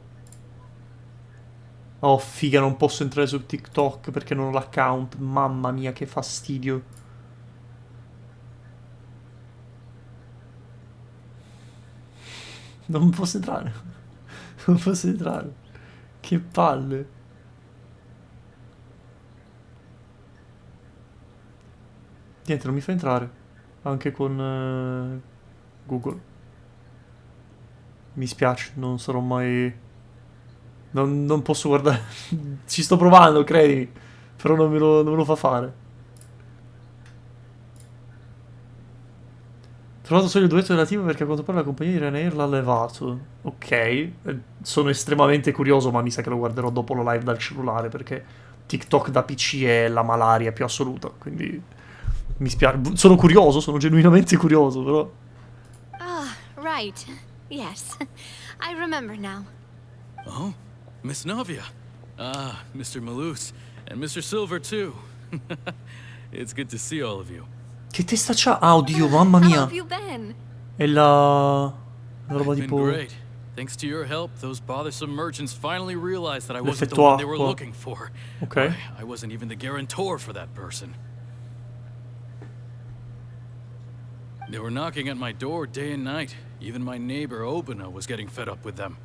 Oh, figa, non posso entrare su TikTok perché non ho l'account. Mamma mia, che fastidio. Non posso entrare. Non posso entrare. Che palle. Niente, non mi fa entrare. Anche con Google. Mi spiace, non sarò mai... Non posso guardare. Ci sto provando, credimi. Però non me lo fa fare. Trovato solo il duetto relativo perché a quanto pare la compagnia di Ryanair l'ha levato. Ok, sono estremamente curioso, ma mi sa che lo guarderò dopo la live dal cellulare perché TikTok da PC è la malaria più assoluta, quindi mi spiace. Sono curioso, sono genuinamente curioso, però... Ah, right. Yes. I remember now. Oh, Miss Navia. Ah, Mr. Malus. And Mr. Silver, too. It's good to see all of you. Che testa c'ha? Ah, oddio, mamma How mia. have you been? È la roba I've been tipo... great. Thanks to your help, those bothersome merchants finally realized that I wasn't the one they were looking for. Ok. I wasn't even the guarantor for that person. They were knocking at my door day and night. Even my neighbor Obina was getting fed up with them.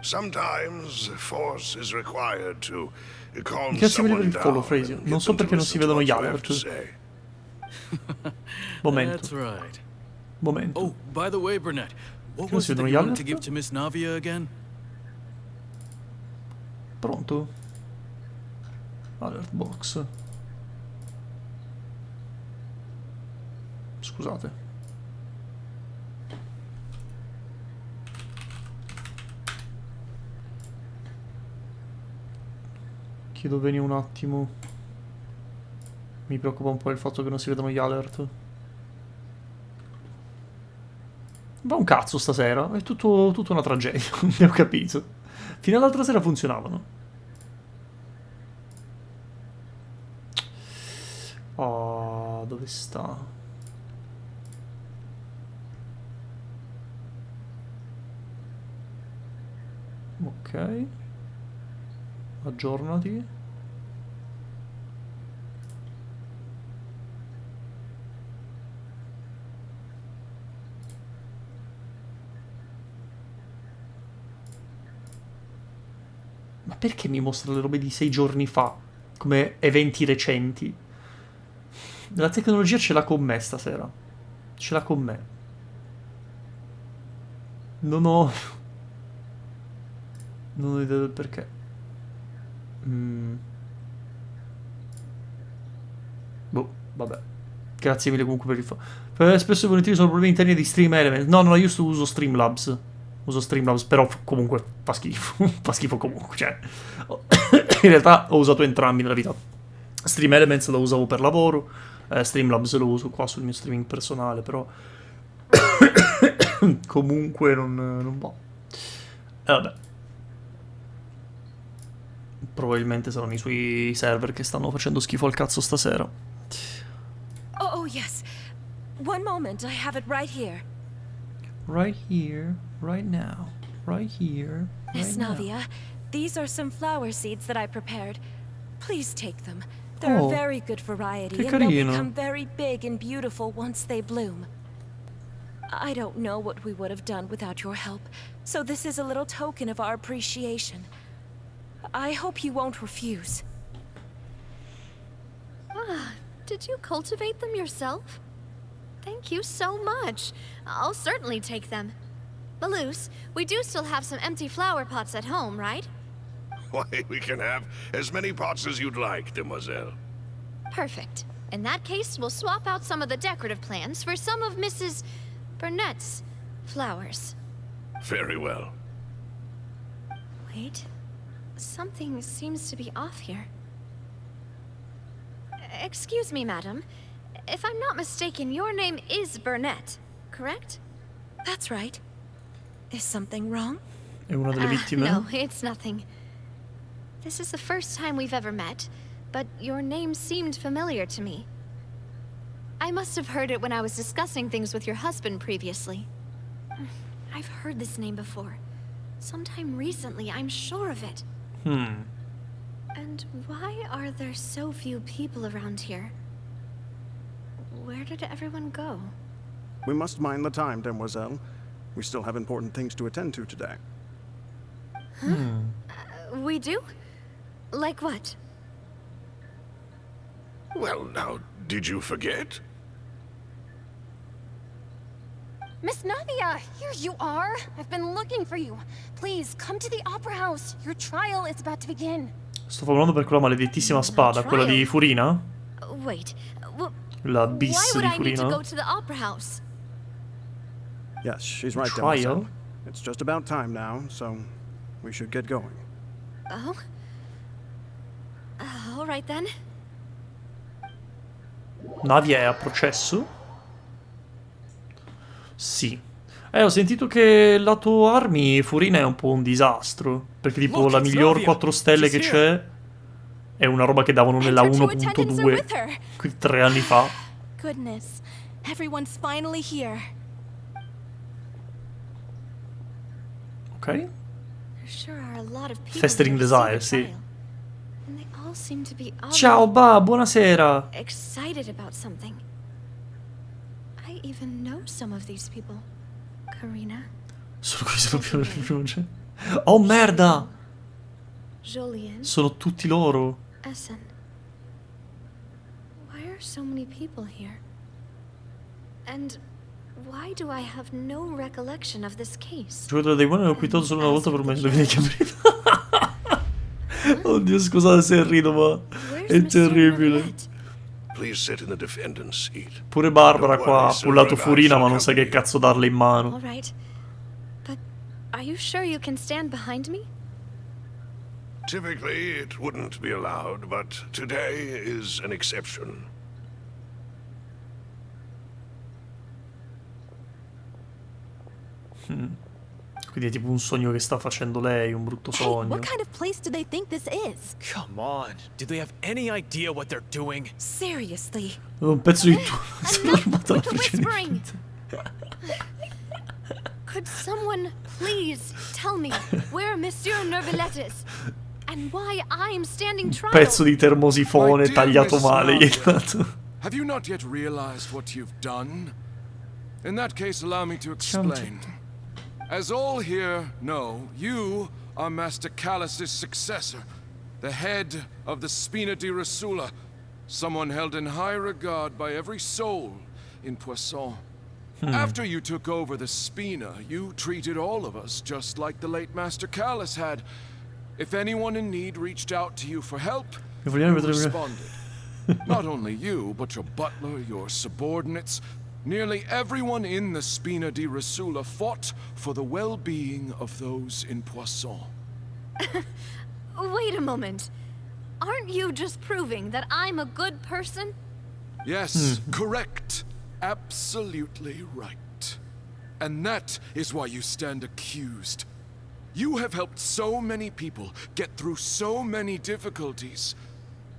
Sometimes force is required to calm Grazie mille per someone il follow, down Fraser. and Non get so them to perché non si listen to vedono gli what you have to alert. say. Momento. That's right. Momento. Oh, by the way, Burnett, what Non was si it that vedono you gli wanted alert? to give to Miss Navia again? Pronto? Alert box. Scusate. Chiedo bene un attimo. Mi preoccupa un po' il fatto che non si vedono gli alert. Va un cazzo stasera, è tutto una tragedia, ne ho capito. Fino all'altra sera funzionavano. Oh, dove sta? Ok. Aggiornati. Ma perché mi mostra le robe di 6 giorni fa? Come eventi recenti? La tecnologia ce l'ha con me stasera. Ce l'ha con me. Non ho idea del perché. Boh, vabbè. Grazie mille comunque per il spesso e volentieri sono problemi interni di Stream Element. No, io uso Streamlabs. Uso Streamlabs, però comunque fa schifo. Fa schifo comunque, cioè. In realtà ho usato entrambi nella vita. Stream Elements lo usavo per lavoro, Streamlabs lo uso qua sul mio streaming personale, però comunque non va. Vabbè. Probabilmente saranno i suoi server che stanno facendo schifo al cazzo stasera. Oh, yes. One moment, I have it right here. Right here, right now, right here, Miss right now. Navia, these are some flower seeds that I prepared. Please take them. They're a very good variety, che and they'll carino. become very big and beautiful once they bloom. I don't know what we would have done without your help, so this is a little token of our appreciation. I hope you won't refuse. Ah, did you cultivate them yourself? Thank you so much. I'll certainly take them. Maloose, we do still have some empty flower pots at home, right? Why, we can have as many pots as you'd like, demoiselle. Perfect. In that case, we'll swap out some of the decorative plants for some of Mrs. Burnett's flowers. Very well. Wait. Something seems to be off here. Excuse me, madam. If I'm not mistaken, your name is Burnett, correct? That's right. Is something wrong? È una delle vittime? No, it's nothing. This is the first time we've ever met, but your name seemed familiar to me. I must have heard it when I was discussing things with your husband previously. I've heard this name before. Sometime recently, I'm sure of it. And why are there so few people around here? Where did everyone go? We must mind the time, demoiselle. We still have important things to attend to today. We do? Like what? Well, now, did you forget? Miss Navia, here you are. I've been looking for you. Please, come to the Opera House. Your trial is about to begin. Sto parlando per quella maledettissima spada, quella di Furina? Wait, La why bis would di I need to Furina? go to the Opera House? Yes, she's right, Trial? demoiselle. It's just about time now, so we should get going. Oh? All right then. Navia è a processo? Sì. Ho sentito che lato armi Furina è un po' un disastro. Perché tipo la miglior 4 stelle che c'è è una roba che davano nella 1.2 3 anni fa. Goodness, everyone's finally here. Ok. There sure are a lot of people Festering here to see the Desire, sì. trial. And they all seem to be Ciao Ba, buonasera. excited about something. I even know some of these people. Karina, Sono questi proprio le pronunce. Oh merda! Julien, Sono tutti loro. Essen. Why are so many people here? And why do I have no recollection of this case? Il giocatore dei buoni l'ho quitato solo una volta per un mese. Lo vedi che Oddio, scusate se rido, ma è terribile. Please sit in the defendant's seat. Pure Barbara qua ha pullato Furina, ma non sa che cazzo darle in mano. All right. But are you sure you can stand behind me? Typically, it wouldn't be allowed, but today is an exception. Quindi è tipo un sogno che sta facendo lei, un brutto sogno. What kind of place do they think this is? Come on. Do they have any idea what they're doing? Seriously. Un pezzo di tu. Sono armato alla Whispering. Could someone please tell me where Monsieur Neuvillette is? And why I'm standing trial? Pezzo di termosifone tagliato male. Gli hai dato. Have you not yet realized what you've done? In that case, allow me to explain. As all here know, you are Master Callus's successor, the head of the Spina di Rasula, someone held in high regard by every soul in Poisson. After you took over the Spina, you treated all of us just like the late Master Callus had. If anyone in need reached out to you for help, you responded. Not only you, but your butler, your subordinates, nearly everyone in the Spina di Rasula fought for the well-being of those in Poisson. Wait a moment. Aren't you just proving that I'm a good person? Yes, correct. Absolutely right. And that is why you stand accused. You have helped so many people get through so many difficulties.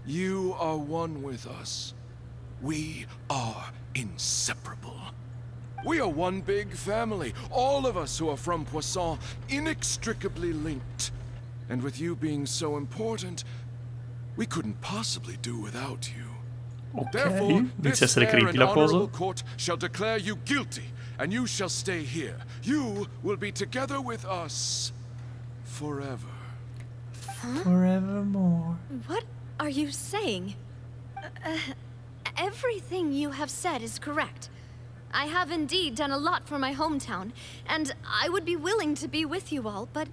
You are one with us. We are inseparable. We are one big family, all of us who are from Poisson, inextricably linked. And with you being so important, we couldn't possibly do without you. Ok, Therefore, inizia a this essere fair creepy and la cosa. honorable court shall declare you guilty and you shall stay here. You will be together with us forever. Huh? Forevermore. What are you saying? Everything you have said is correct. I have indeed done a lot for my hometown, and I would be willing to be with you all, but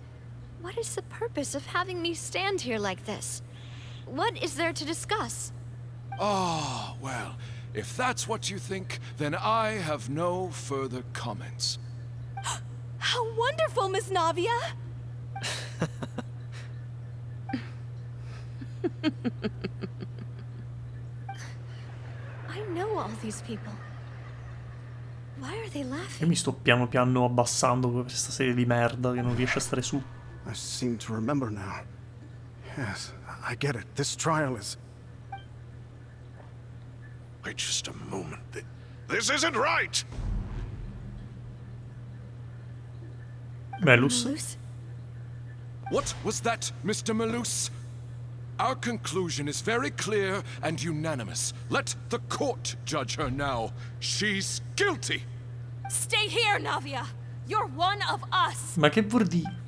what is the purpose of having me stand here like this? What is there to discuss? Ah, well, if that's what you think, then I have no further comments. How wonderful, Miss Navia! I know all these people. Why are they laughing? Io mi sto piano piano abbassando per questa serie di merda che non riesce a stare su. I seem to remember now. Yes, I get it. This trial is... Wait just a moment. This isn't right! Malus? What was that, Mr. Malus? Our conclusion is very clear and unanimous. Let the court judge her now. She's guilty! Stay here, Navia! You're one of us! Ma che vuol dire?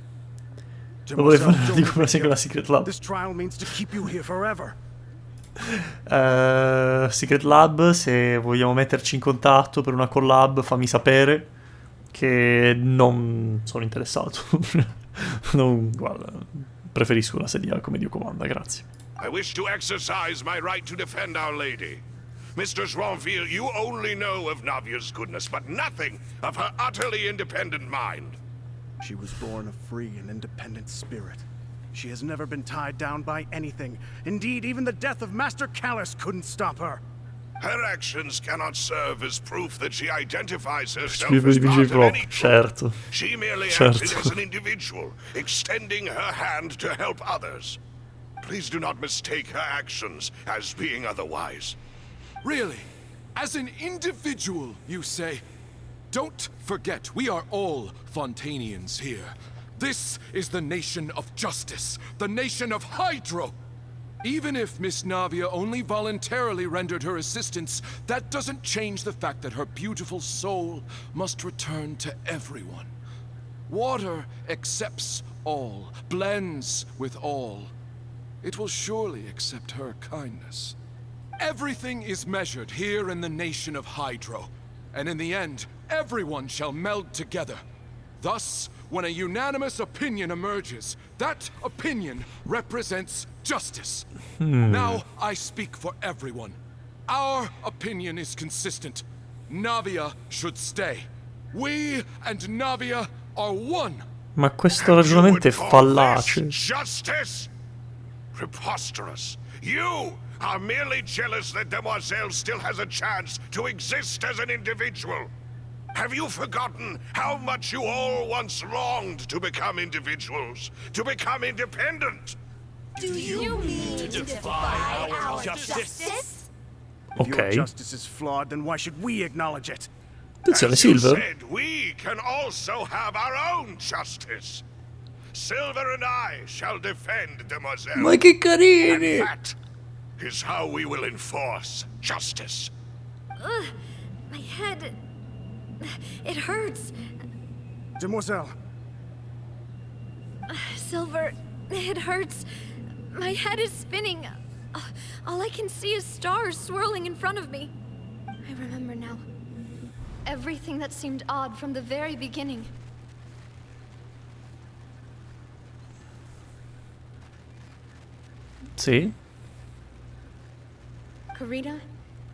Lo vuole fare di come con la Secret Lab. This trial means to keep you here forever. Secret Lab, se vogliamo metterci in contatto per una collab, fammi sapere che non sono interessato. Non, guarda, preferisco una sedia come Dio comanda, grazie. I wish to exercise my right to defend Our Lady. Mr. Swanfield, you only know of Navia's goodness, but nothing of her utterly independent mind. She was born a free and independent spirit. She has never been tied down by anything. Indeed, even the death of Master Callus couldn't stop her. Her actions cannot serve as proof that she identifies herself Scrive as di part of any group. certo. She merely Certo. acted as an individual, extending her hand to help others. Please do not mistake her actions as being otherwise. Really? As an individual, you say? Don't forget, we are all Fontanians here. This is the nation of justice, the nation of Hydro. Even if Miss Navia only voluntarily rendered her assistance, that doesn't change the fact that her beautiful soul must return to everyone. Water accepts all, blends with all. It will surely accept her kindness. Everything is measured here in the nation of Hydro, and in the end, everyone shall meld together. Thus, when a unanimous opinion emerges, that opinion represents justice. Now I speak for everyone. Our opinion is consistent. Navia should stay. We and Navia are one. Ma questo ragionamento è fallace. Justice? Preposterous. You are merely jealous that Demoiselle still has a chance to exist as an individual. Have you forgotten how much you all once longed to become individuals, to become independent? Do you mean to defy our justice? If your Ok. justice is flawed, then why should we acknowledge it? Attenzione, As you Silver. said, we can also have our own justice. Silver and I shall defend Demoiselle. Ma che carini! And that is how we will enforce justice. My head... It hurts. Demoiselle. Silver, it hurts. My head is spinning. All I can see is stars swirling in front of me. I remember now. Everything that seemed odd from the very beginning. Sì. Karina,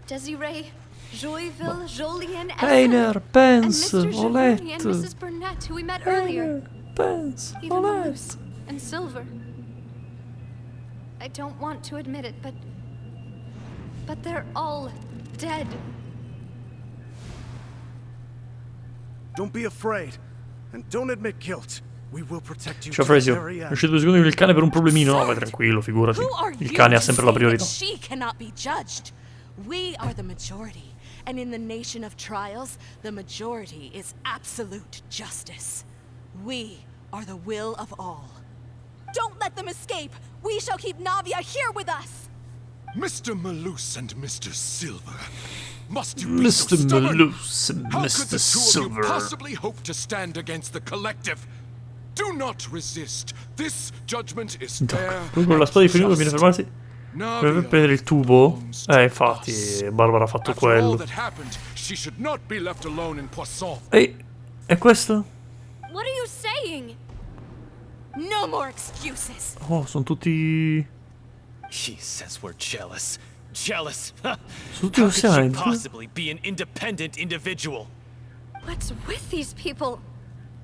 Desiree, Joyville, Jolien, Heiner, and Pence, Mr. Giovanni and Olette. Mrs. Burnett, who we met earlier. Pence, Even Olette. Malus and Silver. I don't want to admit it, but they're all dead. Don't be afraid. And don't admit guilt. We will protect you Ciao to the Fresio, very è end. uscito 2 secondi con il cane per un problemino. No, vai tranquillo, figurati. Who are Il you cane ha to sempre la say priorità. that she cannot be judged? We are the majority, and in the nation of trials, the majority is absolute justice. We are the will of all. Don't let them escape! We shall keep Navia here with us! Mr. Malus and Mr. Silver. Must you be so Mr. stubborn? Malus and How Mr. could the two of Silver. you possibly hope to stand against the collective? Do not resist. This judgment is fair. Lui con la spada di Fenino viene a fermarsi per prendere il tubo. Infatti, Barbara ha fatto After all quello. that happened, she should not be left alone in Poisson. Ehi, è questo? What are you saying? No more excuses. Oh, sono tutti... He says we're jealous. Jealous. Sono tutti How could she oceani. possibly be an independent individual? What's with these people?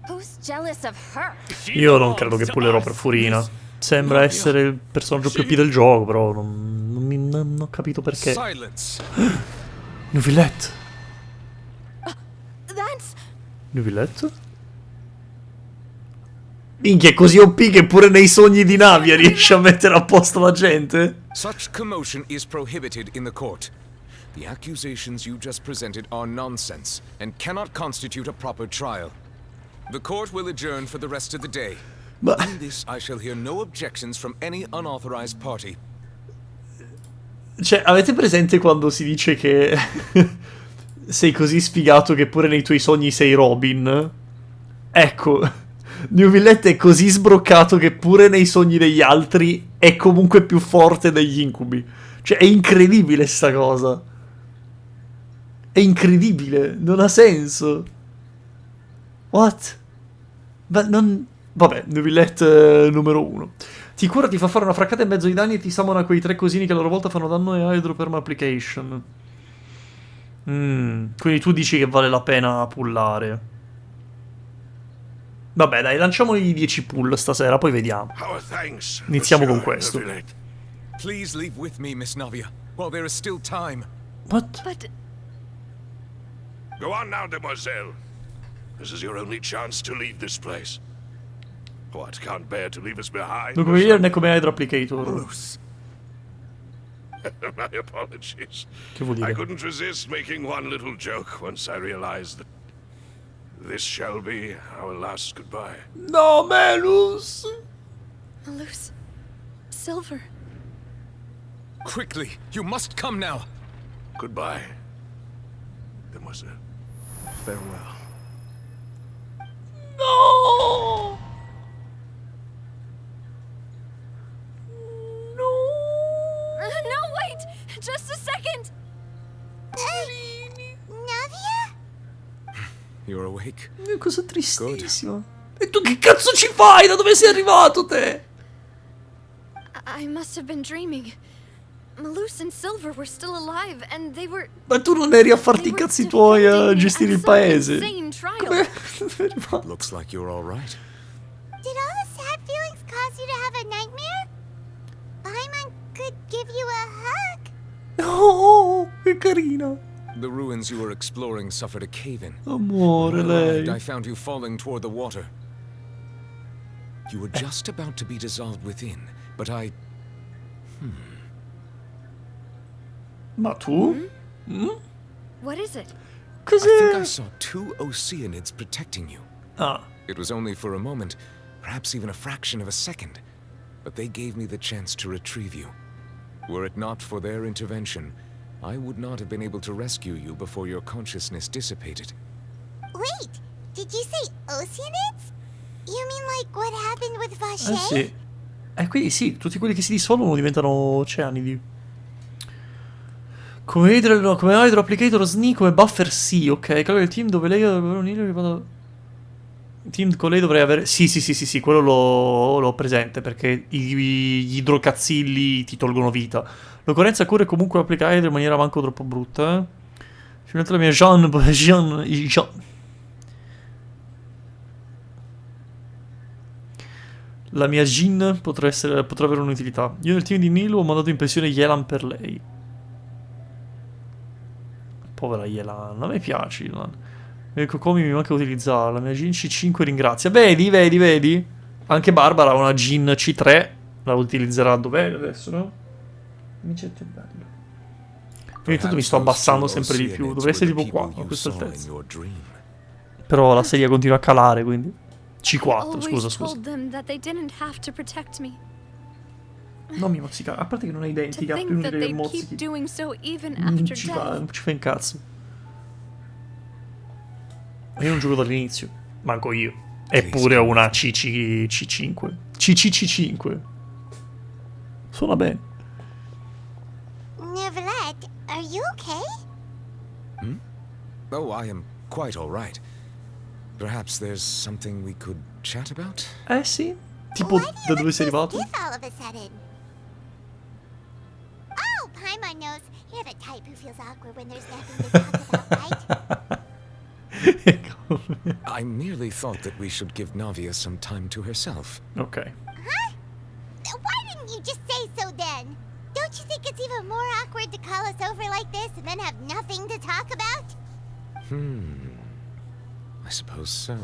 Who's jealous of her? Io non credo che pullerò per Furina. Sembra essere il personaggio più OP del gioco, però non ho capito perché. Silence. Neuvillette. That's... Neuvillette? Minchia, è così OP che pure nei sogni di Navia riesce a mettere a posto la gente? Such commotion is prohibited in the court. The accusations you just presented are nonsense and cannot constitute a proper trial. The court will adjourn for the rest of the day. In this, I shall hear no objections from any unauthorized party. Cioè, avete presente quando si dice che sei così sfigato che pure nei tuoi sogni sei Robin? Ecco, Neuvillette è così sbroccato che pure nei sogni degli altri è comunque più forte degli incubi. Cioè, è incredibile sta cosa. È incredibile, non ha senso. What? Ma non... Vabbè, Neuvillette numero 1. Ti cura, ti fa fare una fraccata in mezzo ai danni e ti summona quei 3 cosini che a loro volta fanno danno e Hydroperm Application. Quindi tu dici che vale la pena pullare. Vabbè, dai, lanciamoli 10 pull stasera, poi vediamo. Iniziamo con questo. Please leave with me, Miss Navia, while there is still time. What? But... Go on now, demoiselle. This is your only chance to leave this place. What, can't bear to leave us behind? Dunque, vedere ne come Hydro Applicator. My apologies. Che vuol dire? I couldn't resist making one little joke once I realized that this shall be our last goodbye. No, Malus! Malus. Silver. Quickly, you must come now. Goodbye, demoiselle. Farewell. No! No, wait! Just a second! Navia? You're awake. Cosa tristissima. E tu che cazzo ci fai? Da dove sei arrivato te? I must have been dreaming. Malus and Silver were still alive, and they were... Ma tu non eri a farti i cazzi tuoi a gestire il paese? Come? Looks like you're all right. Did all the sad feelings cause you to have a nightmare? Paimon could give you a hug. Oh, che carina. The ruins you were exploring suffered a cave-in. Amore, When I arrived, lei. I found you falling toward the water. You were just about to be dissolved within, but I... Ma tu? What is it? I think I saw 2 Oceanids protecting you. Ah. It was only for a moment, perhaps even a fraction of a second, but they gave me the chance to retrieve you. Were it not for their intervention, I would not have been able to rescue you before your consciousness dissipated. Wait, did you say Oceanids? You mean like what happened with Vache? Sì. Quindi sì, tutti quelli che si dissolvono diventano oceanidi. Come Hydro Applicator Sneak, come Buffer sì, ok. Calcola il team dove lei aveva unire il team con lei dovrei avere... Sì, quello l'ho presente, perché gli idrocazzilli ti tolgono vita. L'occorrenza cura è comunque applicare in maniera manco troppo brutta, eh. Finalmente la mia Jean. La mia Jean potrà avere un'utilità. Io nel team di Nilo ho mandato in pensione Yelan per lei. Povera Yelan, a me piace Yelan. Ecco come mi manca utilizzarla. La mia Jean C5 ringrazia. Vedi? Anche Barbara ha una Jean C3. La utilizzerà dov'è adesso, no? Micetto bello. Ogni tanto mi sto abbassando sempre di più. Dovrei essere tipo qua, a questa altezza. Però la sedia continua a calare, quindi... C4, scusa. Told them that they didn't have to protect me. Non mi mozzicare, a parte che non hai i denti, To ti apri think uno that dei they'd mozzichi. keep doing so even Non after ci death. fa, non ci fa un cazzo. Io non gioco dall'inizio, manco io. Eppure ho una CC5. CCC5. Suona bene. Neverlet, are you okay? Hmm? Oh, I am quite all right. Perhaps there's something we could chat about? Eh sì. Tipo, da dove sei arrivato? Stiff all of a sudden. Oh, Paimon knows. You're the type who feels awkward when there's nothing to talk about, right? I merely thought that we should give Navia some time to herself. Ok. Huh? Why didn't you just say so then? Don't you think it's even more awkward to call us over like this and then have nothing to talk about? I suppose so.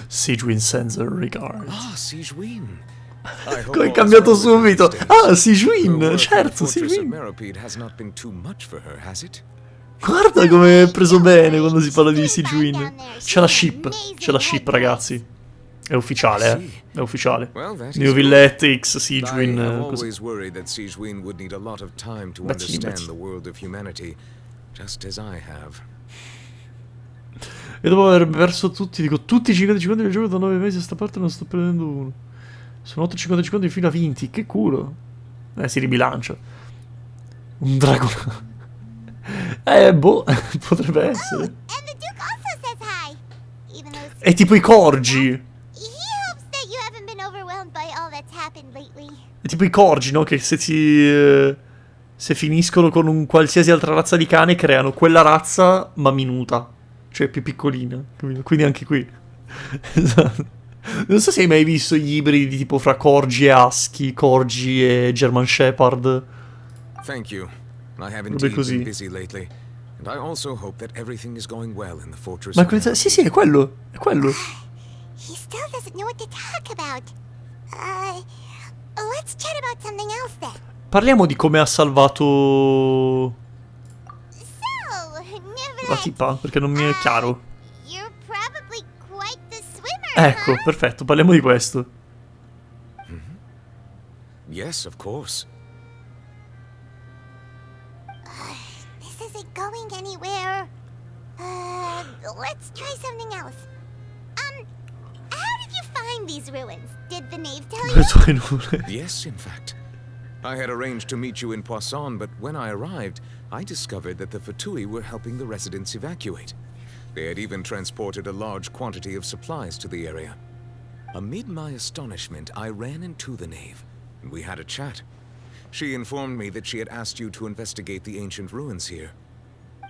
Sigewin sends her regards. Ah, Sigewin. Come è cambiato subito? Ah, Sigewin, certo, Sigewin. Meropide has not been too much for her, has it? Guarda come è preso bene quando si parla di Sigewin. C'è la ship, ragazzi. È ufficiale, È ufficiale. New Villette X Sigewin. I have always worried that Sigewin would need a lot of time to understand the world of humanity, just as I have. E dopo aver perso tutti, dico tutti i 50 secondi del gioco da 9 mesi a sta parte non sto prendendo uno. Sono 8,50 secondi di fila vinti, che culo. Si ribilancia. Un drago. Boh, potrebbe essere. È tipo i corgi. È tipo i corgi, no? Che se finiscono con un qualsiasi altra razza di cane creano quella razza ma minuta. Cioè più piccolina. Quindi anche qui. Esatto. Non so se hai mai visto gli ibridi tipo fra corgi e husky, corgi e German Shepherd. Thank you. I have indeed been busy lately. And I also hope that everything is going well in the fortress. Ma sì, è quello. È quello. He still doesn't know what to talk about. Let's chat about something else then. Parliamo di come ha salvato la tipa, perché non mi è chiaro. You're probably quite the swimmer. Ecco, perfetto, parliamo di questo. Yes, of course. This isn't going anywhere. Let's try something else. How did you find these ruins? Did the knave tell you? Yes, in fact. I had arranged to meet you in Poisson, but when I arrived, I discovered that the Fatui were helping the residents evacuate. They had even transported a large quantity of supplies to the area. Amid my astonishment, I ran into the knave, and we had a chat. She informed me that she had asked you to investigate the ancient ruins here.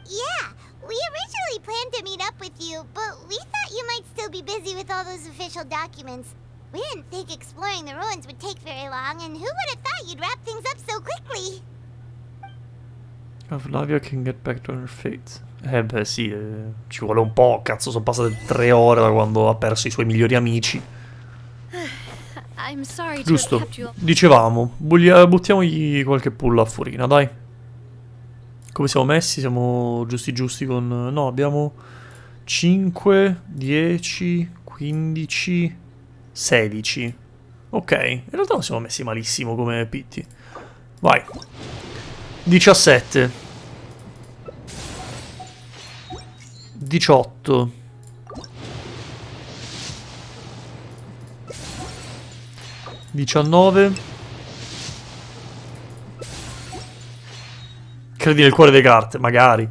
Yeah, we originally planned to meet up with you, but we thought you might still be busy with all those official documents. We didn't think exploring the ruins would take very long, and who would have thought you'd wrap things up so quickly? Flavia can get back to her fate. Beh sì, ci vuole un po', cazzo, sono passate 3 ore da quando ha perso i suoi migliori amici. I'm sorry to Giusto, have kept you. dicevamo, buttiamogli qualche pull a furina, dai. Come siamo messi? Siamo giusti con... No, abbiamo 5, 10, 15, 16. Ok, in realtà non siamo messi malissimo come pitti. Vai. 17. 18. 19. Credi nel cuore delle carte, magari.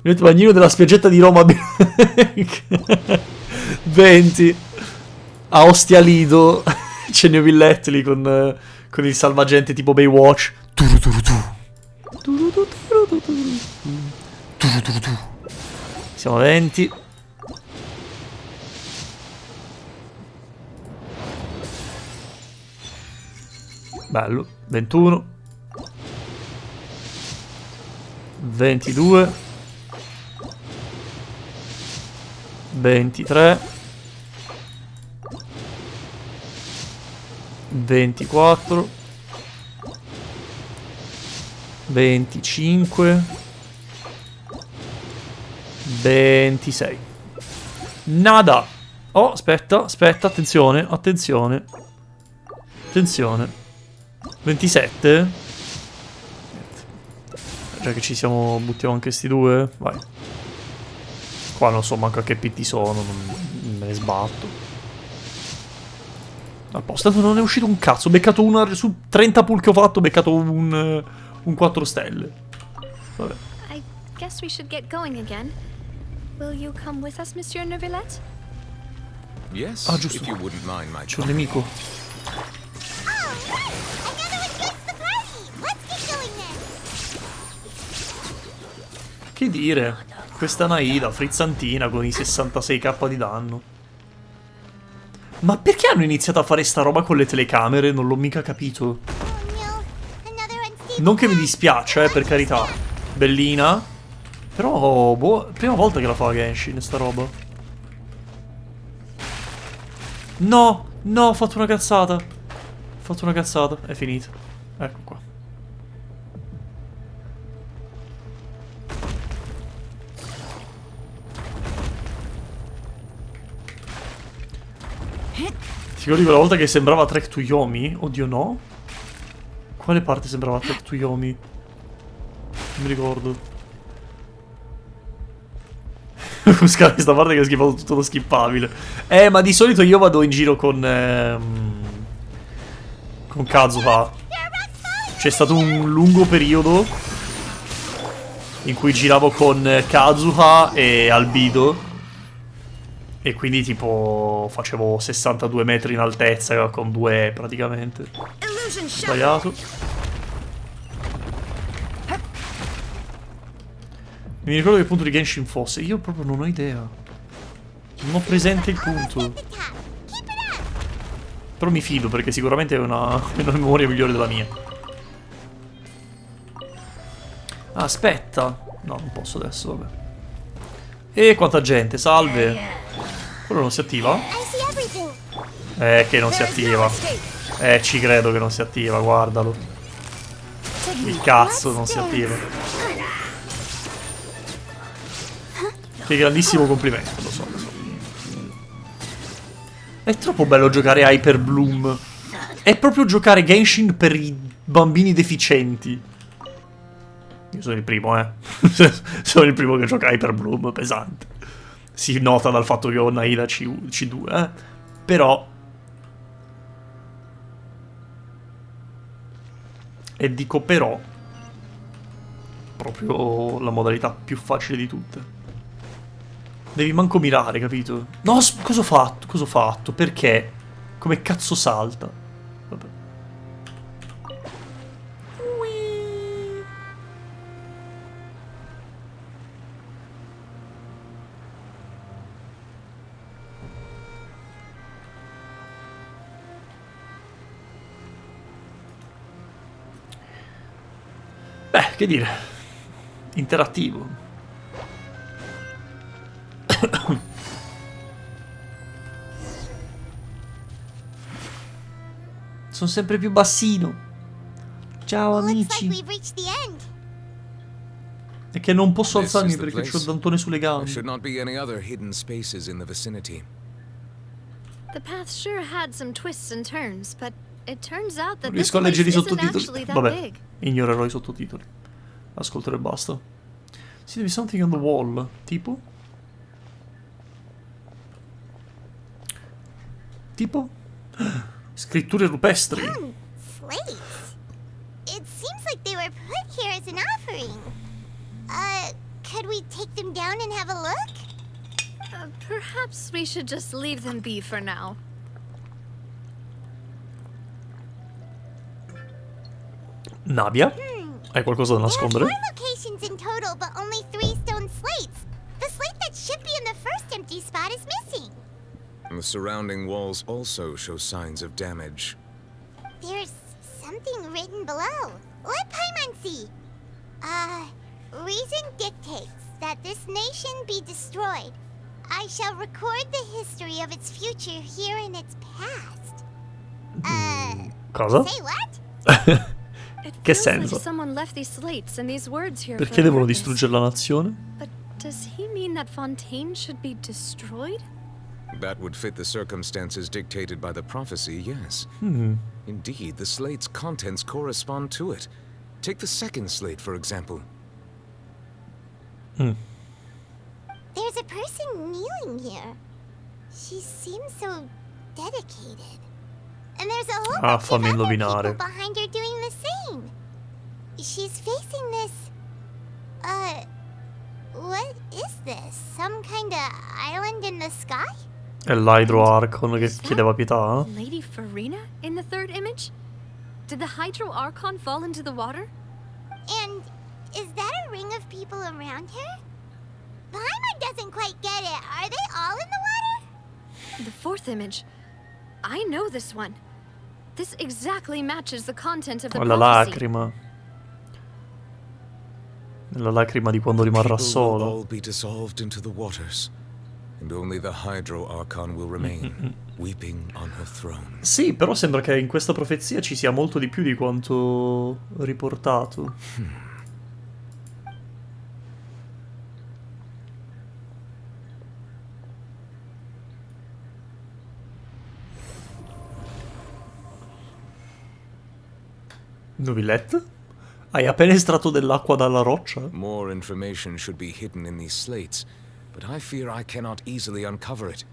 Il bagnino della spiaggetta di Roma. 20. A Ostia Lido c'è New Villette lì con il salvagente tipo Baywatch. Siamo a 20. Bello. 21. 22. 23. 24. 25. 26. Nada. Oh, aspetta, attenzione. Attenzione. 27. Già che ci siamo, buttiamo anche sti due. Vai. Qua non so manco a che PT sono, non me ne sbatto. Al posto non è uscito un cazzo. Ho beccato una su 30 pull che ho fatto, ho beccato un 4 stelle. Vabbè. I guess we should get going again. Will you come with us, Monsieur Neuvillette? Yes, Ah, giusto. if you wouldn't mind my C'è un nemico. Che dire? Questa Naida, frizzantina con i 66k di danno. Ma perché hanno iniziato a fare sta roba con le telecamere? Non l'ho mica capito. Non che mi dispiace, per carità. Bellina. Però, boh, prima volta che la fa Genshin, sta roba. No, no, ho fatto una cazzata. Ho fatto una cazzata, è finita. Ecco qua. Ti ricordi quella volta che sembrava Trek to Yomi? Oddio no. Quale parte sembrava Trek to Yomi? Non mi ricordo. Buscare questa parte che ha schippato tutto lo skippabile. Ma di solito io vado in giro con Kazuha. C'è stato un lungo periodo in cui giravo con Kazuha e Albedo. E quindi tipo facevo 62 metri in altezza con 2 praticamente. Sbagliato. Mi ricordo che punto di Genshin fosse. Io proprio non ho idea. Non ho presente il punto. Però mi fido perché sicuramente è una memoria migliore della mia. Ah, aspetta. No, non posso adesso, vabbè. E quanta gente, salve. Quello non si attiva? Che non si attiva. Ci credo che non si attiva, guardalo. Il cazzo non si attiva. Che grandissimo complimento, lo so, lo so. È troppo bello giocare Hyper Bloom. È proprio giocare Genshin per i bambini deficienti. Io sono il primo, sono il primo che gioca Hyper Bloom, pesante. Si nota dal fatto che ho Naida C2, Però... E dico però... Proprio la modalità più facile di tutte. Devi manco mirare, capito? No, cosa ho fatto? Cosa ho fatto? Perché? Come cazzo salta? Vabbè. Beh, che dire. Interattivo. Sono sempre più bassino. Ciao amici. È che non posso alzarmi perché c'ho il dantone sulle gambe. There should not be any other hidden spaces in the vicinity. The path sure had some twists and turns, but it turns out that Non this riesco a place leggere i isn't sottotitoli. actually that Vabbè, big. ignorerò i sottotitoli. Ascolterò e basta. See, there is something on the wall. Tipo? Tipo? Scritture rupestri. Slates. It seems like they were put here as an offering. Could we take them down and have a look? Perhaps we should just leave them be for now. Navia? Hai qualcosa da nascondere? There are 4 locations in total, but only 3 stone slates. The slate that should be in the first empty spot is missing. The surrounding walls also show signs of damage. There's something written below. Let Paimon see. Reason dictates that this nation be destroyed. I shall record the history of its future here in its past. Cosa? Say what? Che senso? Perché devono distruggere la nazione? But does he mean that Fontaine should be destroyed? That would fit the circumstances dictated by the prophecy, yes. Indeed, the slate's contents correspond to it. Take the second slate, for example. There's a person kneeling here. She seems so dedicated. And there's a whole bunch of other people behind her doing the same. She's facing this... what is this? Some kind of island in the sky? È l'Hydro Archon che chiedeva pietà? Lady Farina in the third image? Did the Hydro Archon fall into the water? And is that a ring of people around her? Paimon doesn't quite get it. Are they all in the water? The fourth image. I know this one. This exactly matches the content of the La prophecy. lacrima. La lacrima di quando rimarrà People will solo. all be dissolved into the waters, and only the Hydro Archon will remain, weeping on her throne. Sì, però sembra che in questa profezia ci sia molto di più di quanto riportato. Nobilette? Hai appena estratto dell'acqua dalla roccia? More information should be hidden in these slates, but I fear I cannot easily uncover it,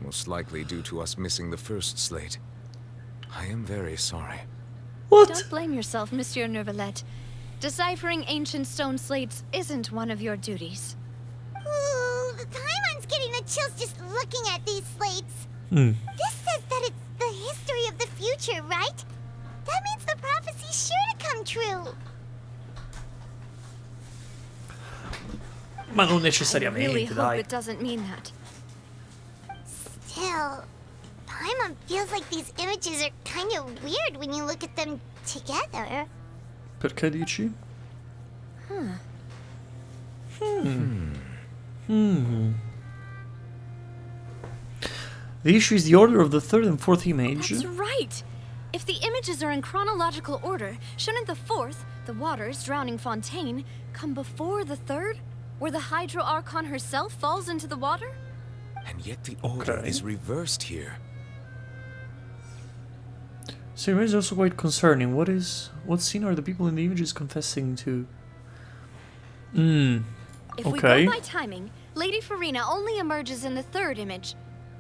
most likely due to us missing the first slate. I am very sorry. What? Don't blame yourself, Monsieur Neuvillette. Deciphering ancient stone slates isn't one of your duties. Ooh, Paimon's getting the chills just looking at these slates. This says that it's the history of the future, right? That means the prophecy's sure to come true. Ma non I really necessariamente, hope dai. it doesn't mean that. Still, Paimon feels like these images are kind of weird when you look at them together. Perché dici? The issue is the order of the third and fourth image. That's right. If the images are in chronological order, shouldn't the fourth, the waters drowning Fontaine, come before the third, where the Hydro Archon herself falls into the water? And yet the order is reversed here. So it is also quite concerning. What scene are the people in the images confessing to? If we go by timing, Lady Farina only emerges in the third image.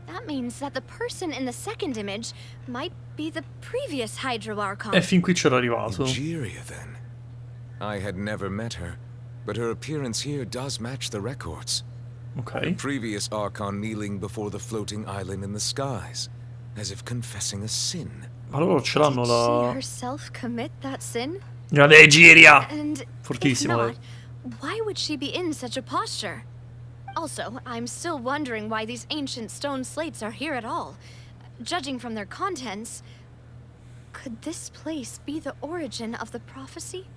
That means that the person in the second image might be the previous Hydro Archon. E fin qui c'ero arrivato. Egeria, then. I had never met her, but her appearance here does match the records. Okay. The previous Archon kneeling before the floating island in the skies, as if confessing a sin. Ma loro ce l'hanno Did la... she herself commit that sin? Grande Egeria! And Fortissimo if lei. not, why would she be in such a posture? Also, I'm still wondering why these ancient stone slates are here at all. Judging from their contents, could this place be the origin of the prophecy?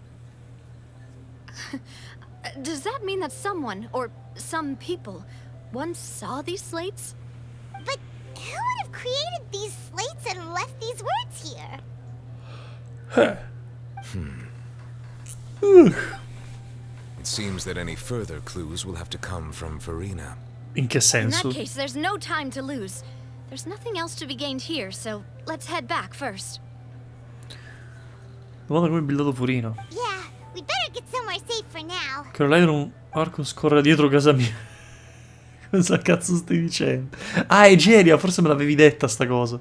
Does that mean that someone, or some people, once saw these slates? But who would have created these slates and left these words here? It seems that any further clues will have to come from Farina. In che In senso? that case, there's no time to lose. There's nothing else to be gained here, so let's head back first. Domanda come il buildato Furino. Yeah, we better get somewhere safe for now. Che l'Hydro Archon scorre dietro casa mia. Cosa cazzo stai dicendo? Ah, Egeria, forse me l'avevi detta sta cosa.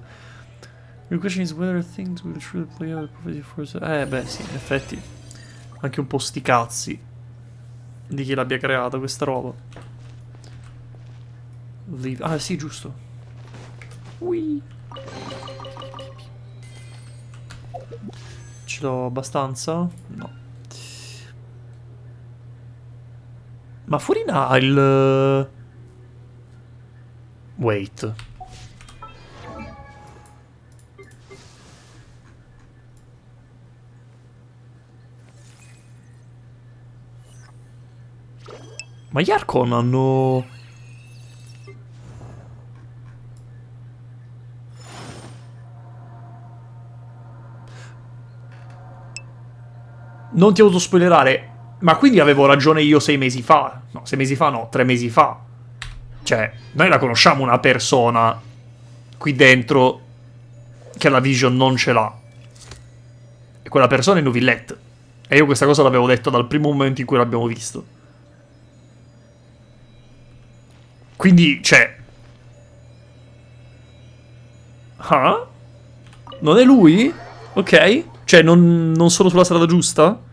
Your question is whether things will truly play out prophecy force. Beh, sì, in effetti. Anche un po' sti cazzi di chi l'abbia creata questa roba. Ah, sì, giusto. Ui. Ce l'ho abbastanza? No. Ma Furina ha il... Wait. Ma gli Archon hanno... Non ti autospoilerare, ma quindi avevo ragione io 6 mesi fa? No, 6 mesi fa no, 3 mesi fa. Cioè, noi la conosciamo una persona qui dentro che la vision non ce l'ha. E quella persona è Neuvillette. E io questa cosa l'avevo detto dal primo momento in cui l'abbiamo visto. Quindi, cioè... Ah? Non è lui? Ok. Cioè, non sono sulla strada giusta?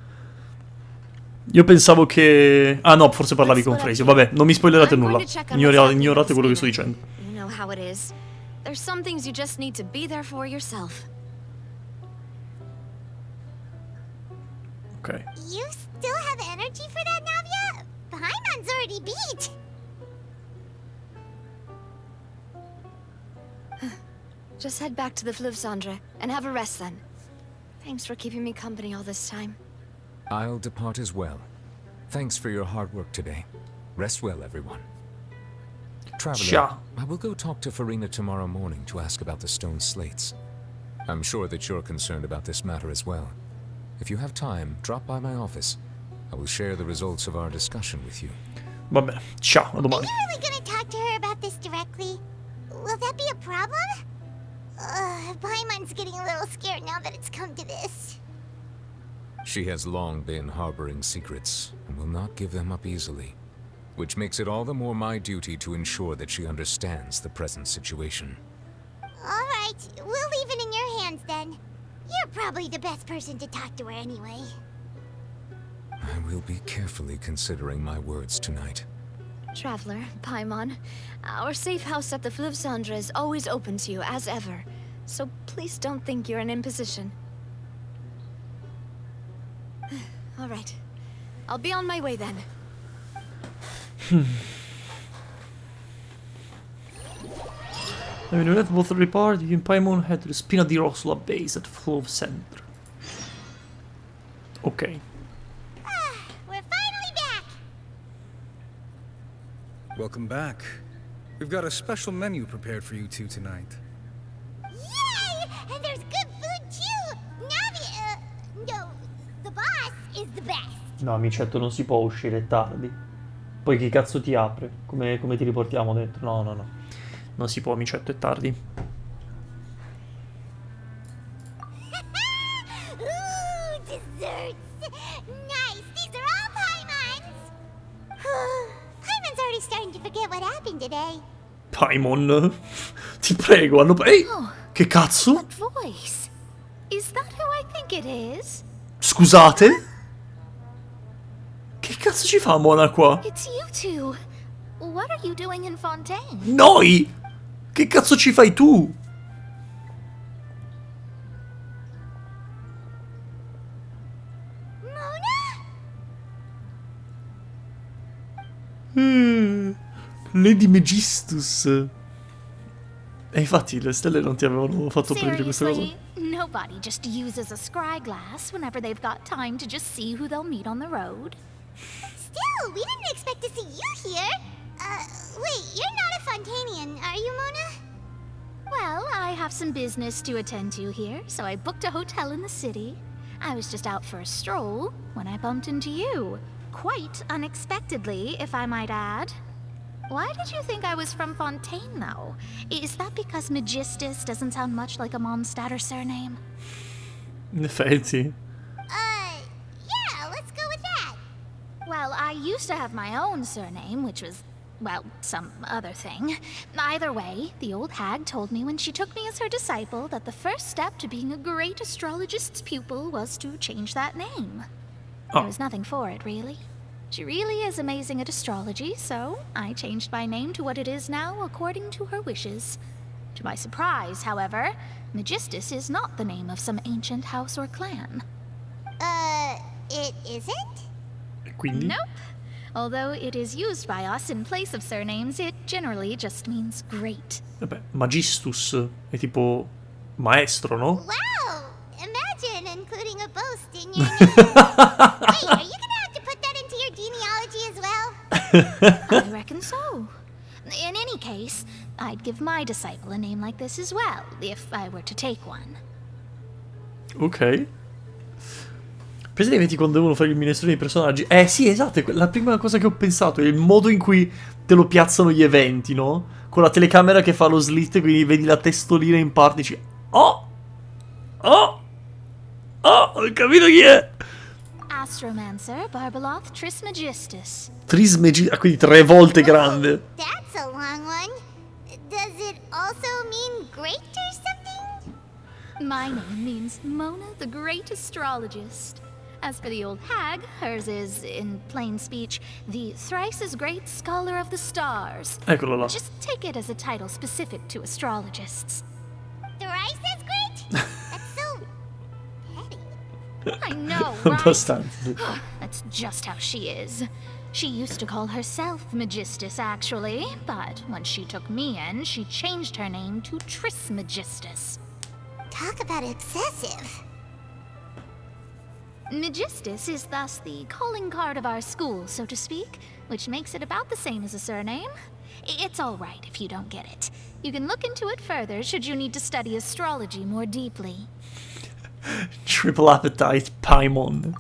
Io pensavo che... Ah no, forse parlavi con Frasio. Vabbè, non mi spoilerate nulla. Ignorate quello che sto dicendo. You know how it is. There's some things you just need to be there for yourself. Ok. You still have energy for that, Navia? Paimon's already beat. Just head back to the Fluvsandre and have a rest then. Thanks for keeping me company all this time. I'll depart as well. Thanks for your hard work today. Rest well, everyone. Traveler, Ciao. I will go talk to Farina tomorrow morning to ask about the stone slates. I'm sure that you're concerned about this matter as well. If you have time, drop by my office. I will share the results of our discussion with you. Vabbè, ciao, a Are domani. you really gonna talk to her about this directly? Will that be a problem? Paimon's getting a little scared now that it's come to this. She has long been harboring secrets and will not give them up easily, which makes it all the more my duty to ensure that she understands the present situation. All right, we'll leave it in your hands then. You're probably the best person to talk to her anyway. I will be carefully considering my words tonight. Traveler, Paimon, our safe house at the Fluvsandre is always open to you as ever. So please don't think you're an imposition. All right. I'll be on my way then. Having read both the report, you and Paimon head to the Spina di Rosula base at Fluvsandre. Ok. We're finally back! Welcome back. We've got a special menu prepared for you two tonight. Yay! And there's good food too! Navi, no, the boss is the best. No, amicetto, non si può uscire, è tardi. Poi chi cazzo ti apre? Come ti riportiamo dentro? No, no, no. Non si può, amicetto, è tardi. Ooh, desserts! Nice! These are all Paimon's! Paimon's already starting to forget what happened today. Paimon, ti prego, hanno... Ehi! Che cazzo? That voice. Is that who I think it is? Scusate? Che cazzo ci fa Mona qua? It's you two. What are you doing in Fontaine? Noi! Che cazzo ci fai tu? Lady Megistus. E infatti le stelle non ti avevano fatto prendere questa cosa? Nobody just uses a scry glass whenever they've got time to just see who they'll meet on the road. Still, we didn't expect to see you here. Wait, you're not a Fontanian, are you, Mona? Well, I have some business to attend to here, so I booked a hotel in the city. I was just out for a stroll when I bumped into you. Quite unexpectedly, if I might add. Why did you think I was from Fontaine, though? Is that because Megistus doesn't sound much like a Mondstader surname? In effetti. Yeah, let's go with that. Well, I used to have my own surname, which was, well, some other thing. Either way, the old hag told me when she took me as her disciple that the first step to being a great astrologist's pupil was to change that name. Oh. There was nothing for it, really. She really is amazing at astrology, so I changed my name to what it is now according to her wishes. To my surprise, however, Megistus is not the name of some ancient house or clan. It isn't? Quindi? Nope. Although it is used by us in place of surnames, it generally just means great. Vabbè, Magistus è tipo maestro, no? Wow! Imagine including a boast in your name. Wait, are you gonna have to put that into your genealogy as well? I reckon so. In any case, I'd give my disciple a name like this as well, if I were to take one. Ok. Presidenti quando devono fare il minestrone dei personaggi. Sì, esatto, la prima cosa che ho pensato è il modo in cui te lo piazzano gli eventi, no? Con la telecamera che fa lo slit, quindi vedi la testolina in parte e dici oh! Oh! Oh! Ho capito chi è! Astromancer, Barbeloth, Trismegistus. Trismegistus, quindi 3 volte grande. That's a long one. Does it also mean great or something? My name means Mona the Great Astrologist. As for the old hag, hers is, in plain speech, the thrice-as-great Scholar of the Stars. Eccolo là. Just take it as a title specific to astrologists. Thrice as great? That's so petty. I know, right? Abbastanza. That's just how she is. She used to call herself Megistus, actually, but when she took me in, she changed her name to Trismegistus. Talk about excessive. Megistus is thus the calling card of our school, so to speak, which makes it about the same as a surname. It's all right if you don't get it. You can look into it further should you need to study astrology more deeply. Triple appetite, Paimon.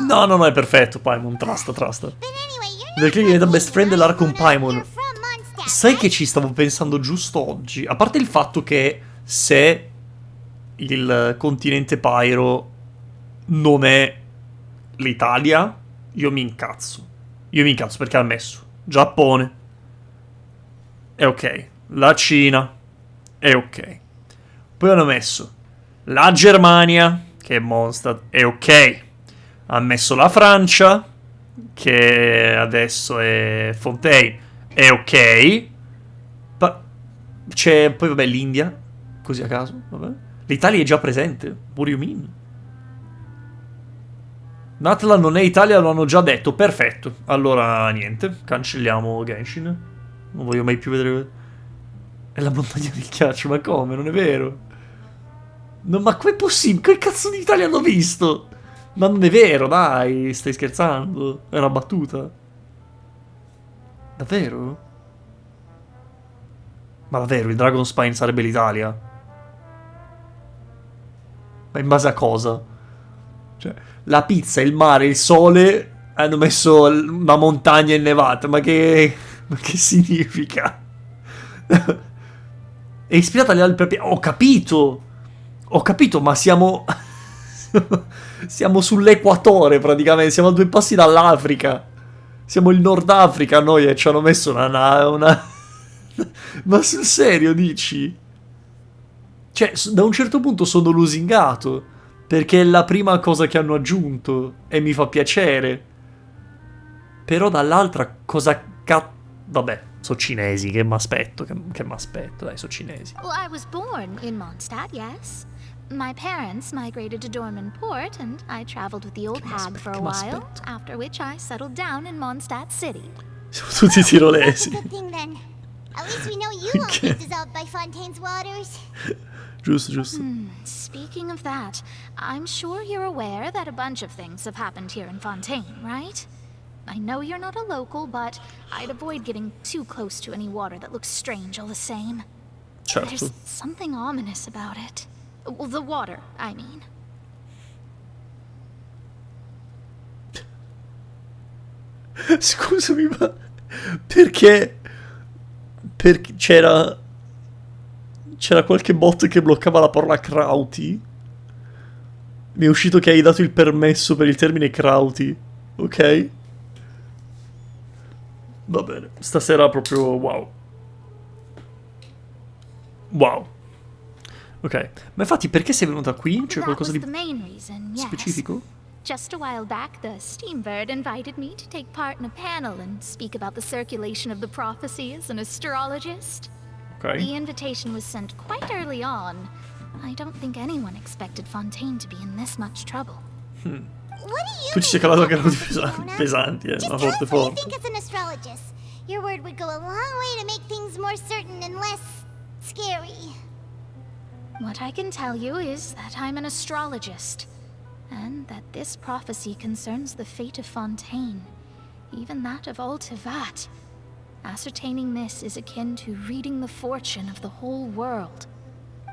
No, no, no, è perfetto, Paimon, trasta. Perché diventa best friend dell'arco con Paimon. Sai che ci stavo pensando giusto oggi? A parte il fatto che se il continente Pyro non è l'Italia, io mi incazzo. Io mi incazzo perché ha messo Giappone. È ok. La Cina. È ok. Poi hanno messo la Germania, che è Mondstadt. È ok. Ha messo la Francia, che adesso è Fontaine. È ok. C'è poi, vabbè, l'India. Così a caso, vabbè. L'Italia è già presente. What do you mean? Natla non è Italia, lo hanno già detto. Perfetto. Allora, niente. Cancelliamo Genshin. Non voglio mai più vedere... È la montagna del ghiaccio, ma come? Non è vero. No, ma com'è possibile? Che cazzo di Italia hanno visto? Ma non è vero, dai. Stai scherzando? È una battuta. Davvero? Ma davvero, il Dragon Spine sarebbe l'Italia? Ma in base a cosa? Cioè, la pizza, il mare, il sole hanno messo una montagna innevata. Ma che significa? È ispirata alle Alpi. Ho capito, ma siamo sull'equatore praticamente. Siamo a 2 passi dall'Africa. Siamo il Nord Africa noi e ci hanno messo una... Ma sul serio dici? Cioè, da un certo punto sono lusingato, perché è la prima cosa che hanno aggiunto e mi fa piacere. Però dall'altra cosa vabbè, sono cinesi, che m'aspetto, dai, sono cinesi. Well, I was born in Mondstadt, yes. My parents migrated to Dorman Port, and I traveled with the old hag for a while, after which I settled down in Mondstadt City. Siamo tutti tirolesi. Good thing then. At least we know you won't be dissolved by Fontaine's waters. Giusto. Speaking of that, I'm sure you're aware that a bunch of things have happened here in Fontaine, right? I know you're not a local, but I'd avoid getting too close to any water that looks strange all the same. Certo. There's something ominous about it. Well, the water, I mean. Scusami, ma perché c'era qualche bot che bloccava la parola krauti? Mi è uscito che hai dato il permesso per il termine krauti, ok? Va bene, stasera proprio wow. Ok, ma infatti perché sei venuta qui? C'è qualcosa di specifico? Just a while back, the Steambird invited me to take part in a panel and speak about the circulation of the prophecy as an astrologist. Okay. The invitation was sent quite early on. I don't think anyone expected Fontaine to be in this much trouble. What do you Tu ci sei calato che erano pesanti, Just ma tell us forte what you forte. think as an astrologist. Your word would go a long way to make things more certain and less scary. What I can tell you is that I'm an astrologist, and that this prophecy concerns the fate of Fontaine, even that of all Tevat. Ascertaining this is akin to reading the fortune of the whole world.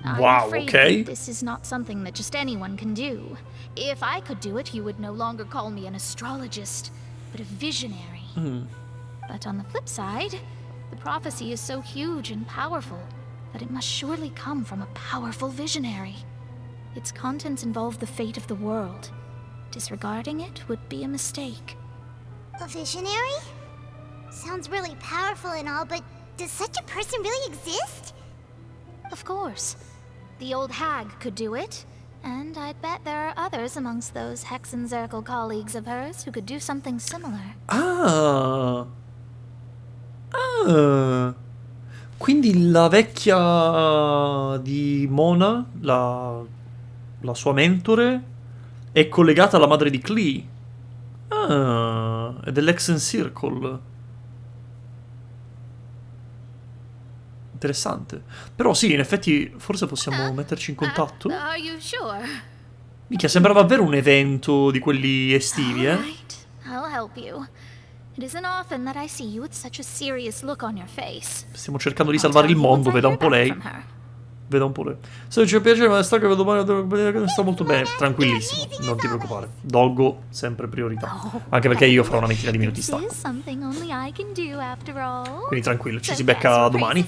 I'm Wow, afraid okay. that this is not something that just anyone can do. If I could do it, you would no longer call me an astrologist, but a visionary. But on the flip side, the prophecy is so huge and powerful that it must surely come from a powerful visionary. Its contents involve the fate of the world. Disregarding it would be a mistake. A visionary? Sounds really powerful and all, but does such a person really exist? Of course. The old hag could do it. And I'd bet there are others amongst those Hexenzirkel colleagues of hers who could do something similar. Ah. Quindi la vecchia di Mona, la sua mentore, è collegata alla madre di Klee. È dell'Hexenzirkel. Interessante. Però sì, in effetti forse possiamo metterci in contatto. Are you sure? Minchia, sembra davvero un evento di quelli estivi, eh? Right. I'll help you. It isn't often that I see you with such a serious look on your face. Stiamo cercando di salvare il mondo, veda un po' lei. Veda un po' lei. Se ci piace, ma sta che vedo male, sta molto bene. Tranquillissimo, non ti preoccupare. Doggo, sempre priorità. Anche perché io fra una ventina di minuti stacco. Quindi tranquillo, ci si becca domani.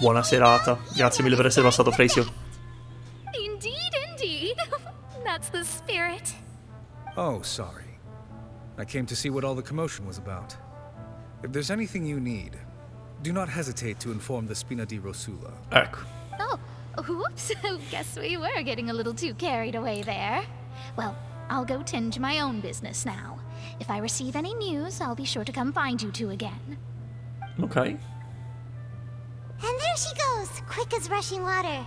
Buona serata. Grazie mille per essere passato, Freysio. Indeed. That's the spirit. Oh, sorry. I came to see what all the commotion was about. If there's anything you need, do not hesitate to inform the Spina di Rosula. Ecco. Oh, whoops. Guess we were getting a little too carried away there. Well, I'll go tend to my own business now. If I receive any news, I'll be sure to come find you two again. Ok. And there she goes, quick as rushing water.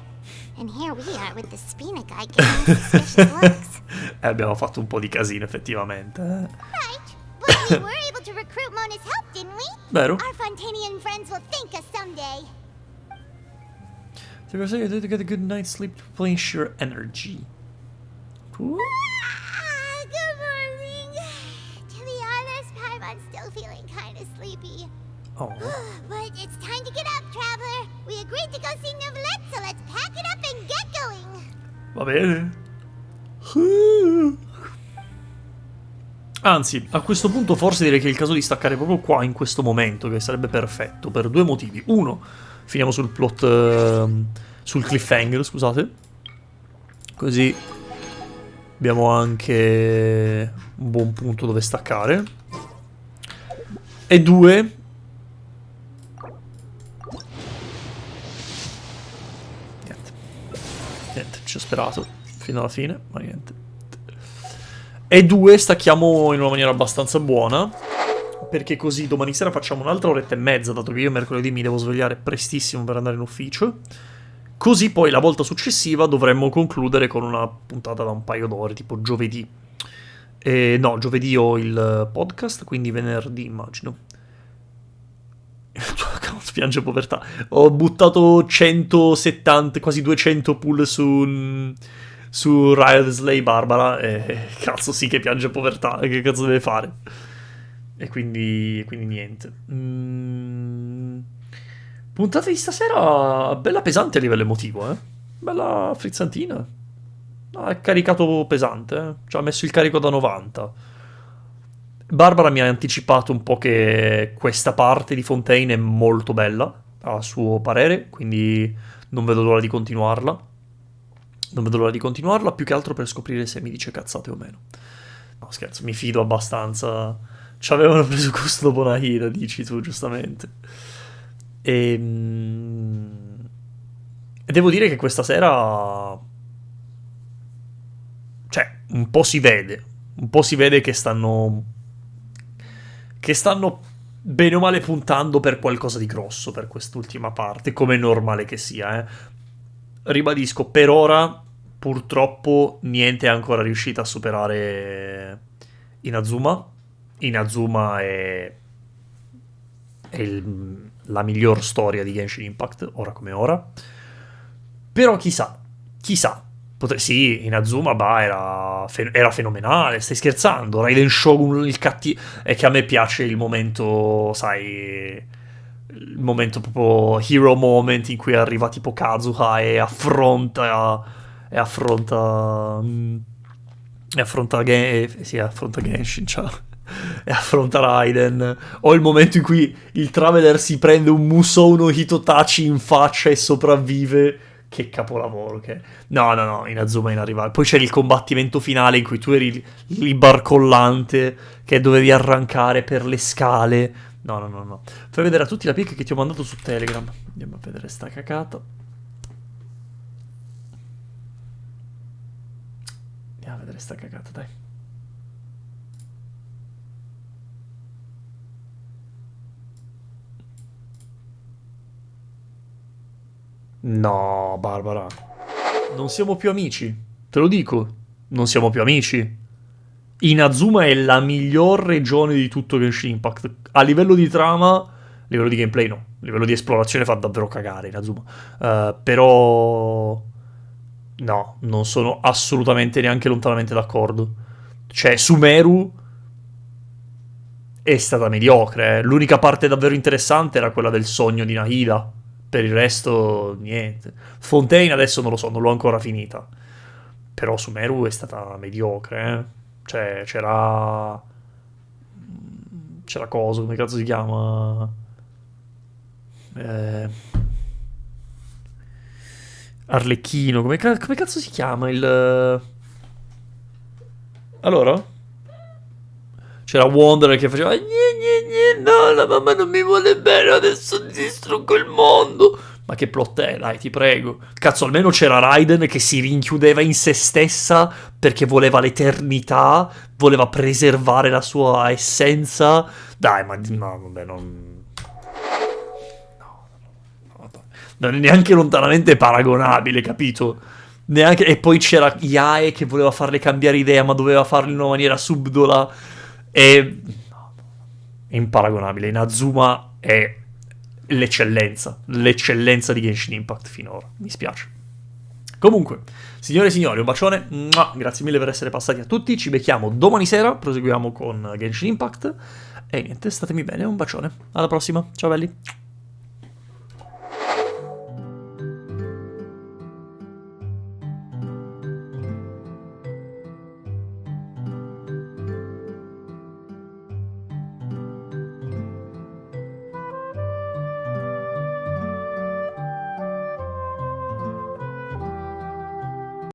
And here we are with the Spina guy giving us suspicious looks. Abbiamo fatto un po' di casino, effettivamente. Right. But we were able to recruit Mona's help, didn't we? Vero. Our Fontanian friends will thank us someday. So you're saying you get a good night's sleep to replenish your energy. Cool. Good morning. To be honest, I'm still feeling kind of sleepy. Oh. But it's time to get up, traveler. We agreed to go see Neuvillette, so let's pack it up and get going. Va bene. Anzi, a questo punto forse direi che è il caso di staccare proprio qua, in questo momento, che sarebbe perfetto, per due motivi. Uno, finiamo sul plot, sul cliffhanger, scusate. Così abbiamo anche un buon punto dove staccare. E due... Niente, ci ho sperato fino alla fine, ma niente. E due, stacchiamo in una maniera abbastanza buona, perché così domani sera facciamo un'altra oretta e mezza, dato che io mercoledì mi devo svegliare prestissimo per andare in ufficio. Così poi la volta successiva dovremmo concludere con una puntata da un paio d'ore, tipo giovedì. No, giovedì ho il podcast, quindi venerdì immagino. Spiange povertà. Ho buttato 170, quasi 200 pull su Riot Slay Barbara e cazzo sì che piange povertà. Che cazzo deve fare? E quindi niente. Puntata di stasera bella pesante a livello emotivo, eh? Bella frizzantina. È caricato pesante, eh? Ci ha messo il carico da 90. Barbara mi ha anticipato un po' che questa parte di Fontaine è molto bella, a suo parere, quindi non vedo l'ora di continuarla. Non vedo l'ora di continuarla, più che altro per scoprire se mi dice cazzate o meno. No, scherzo, mi fido abbastanza. Ci avevano preso questo dopo una hira, dici tu, giustamente. E devo dire che questa sera... Cioè, un po' si vede che stanno bene o male puntando per qualcosa di grosso per quest'ultima parte, come è normale che sia, eh. Ribadisco, per ora purtroppo niente è ancora riuscita a superare Inazuma. Inazuma è la miglior storia di Genshin Impact, ora come ora. Però chissà. Sì, Inazuma, era fenomenale, stai scherzando? Raiden Shogun, il cattivo... È che a me piace il momento, sai... il momento proprio hero moment in cui arriva tipo Kazuha e affronta Genshin, ciao. E affronta Raiden. O il momento in cui il Traveler si prende un Musou no Hitotachi in faccia e sopravvive. Che capolavoro che è. No, Inazuma è inarrivabile. Poi c'era il combattimento finale in cui tu eri il barcollante che dovevi arrancare per le scale. No. Fai vedere a tutti la pic che ti ho mandato su Telegram. Andiamo a vedere sta cacata. Andiamo a vedere sta cacata, dai. No, Barbara. Non siamo più amici. Te lo dico. Non siamo più amici. Inazuma è la miglior regione di tutto Genshin Impact. A livello di trama, a livello di gameplay no. A livello di esplorazione fa davvero cagare Inazuma. Però... no, non sono assolutamente neanche lontanamente d'accordo. Cioè, Sumeru è stata mediocre. L'unica parte davvero interessante era quella del sogno di Nahida. Per il resto, niente. Fontaine adesso non lo so, non l'ho ancora finita. Però Sumeru è stata mediocre, Cioè, c'era cosa, come cazzo si chiama? Arlecchino, come cazzo si chiama il... Allora? C'era Wanderer che faceva no, la mamma non mi vuole bene, adesso distruggo il mondo. Ma che plot è, dai, ti prego. Cazzo, almeno c'era Raiden che si rinchiudeva in se stessa perché voleva l'eternità, voleva preservare la sua essenza. Dai, ma no, vabbè, non è neanche lontanamente paragonabile, capito? Neanche... E poi c'era Yae che voleva farle cambiare idea, ma doveva farlo in una maniera subdola. È imparagonabile. Inazuma è l'eccellenza di Genshin Impact finora. Mi spiace. Comunque, signore e signori, un bacione. Grazie mille per essere passati a tutti. Ci becchiamo domani sera. Proseguiamo con Genshin Impact. E niente, statemi bene. Un bacione. Alla prossima. Ciao belli.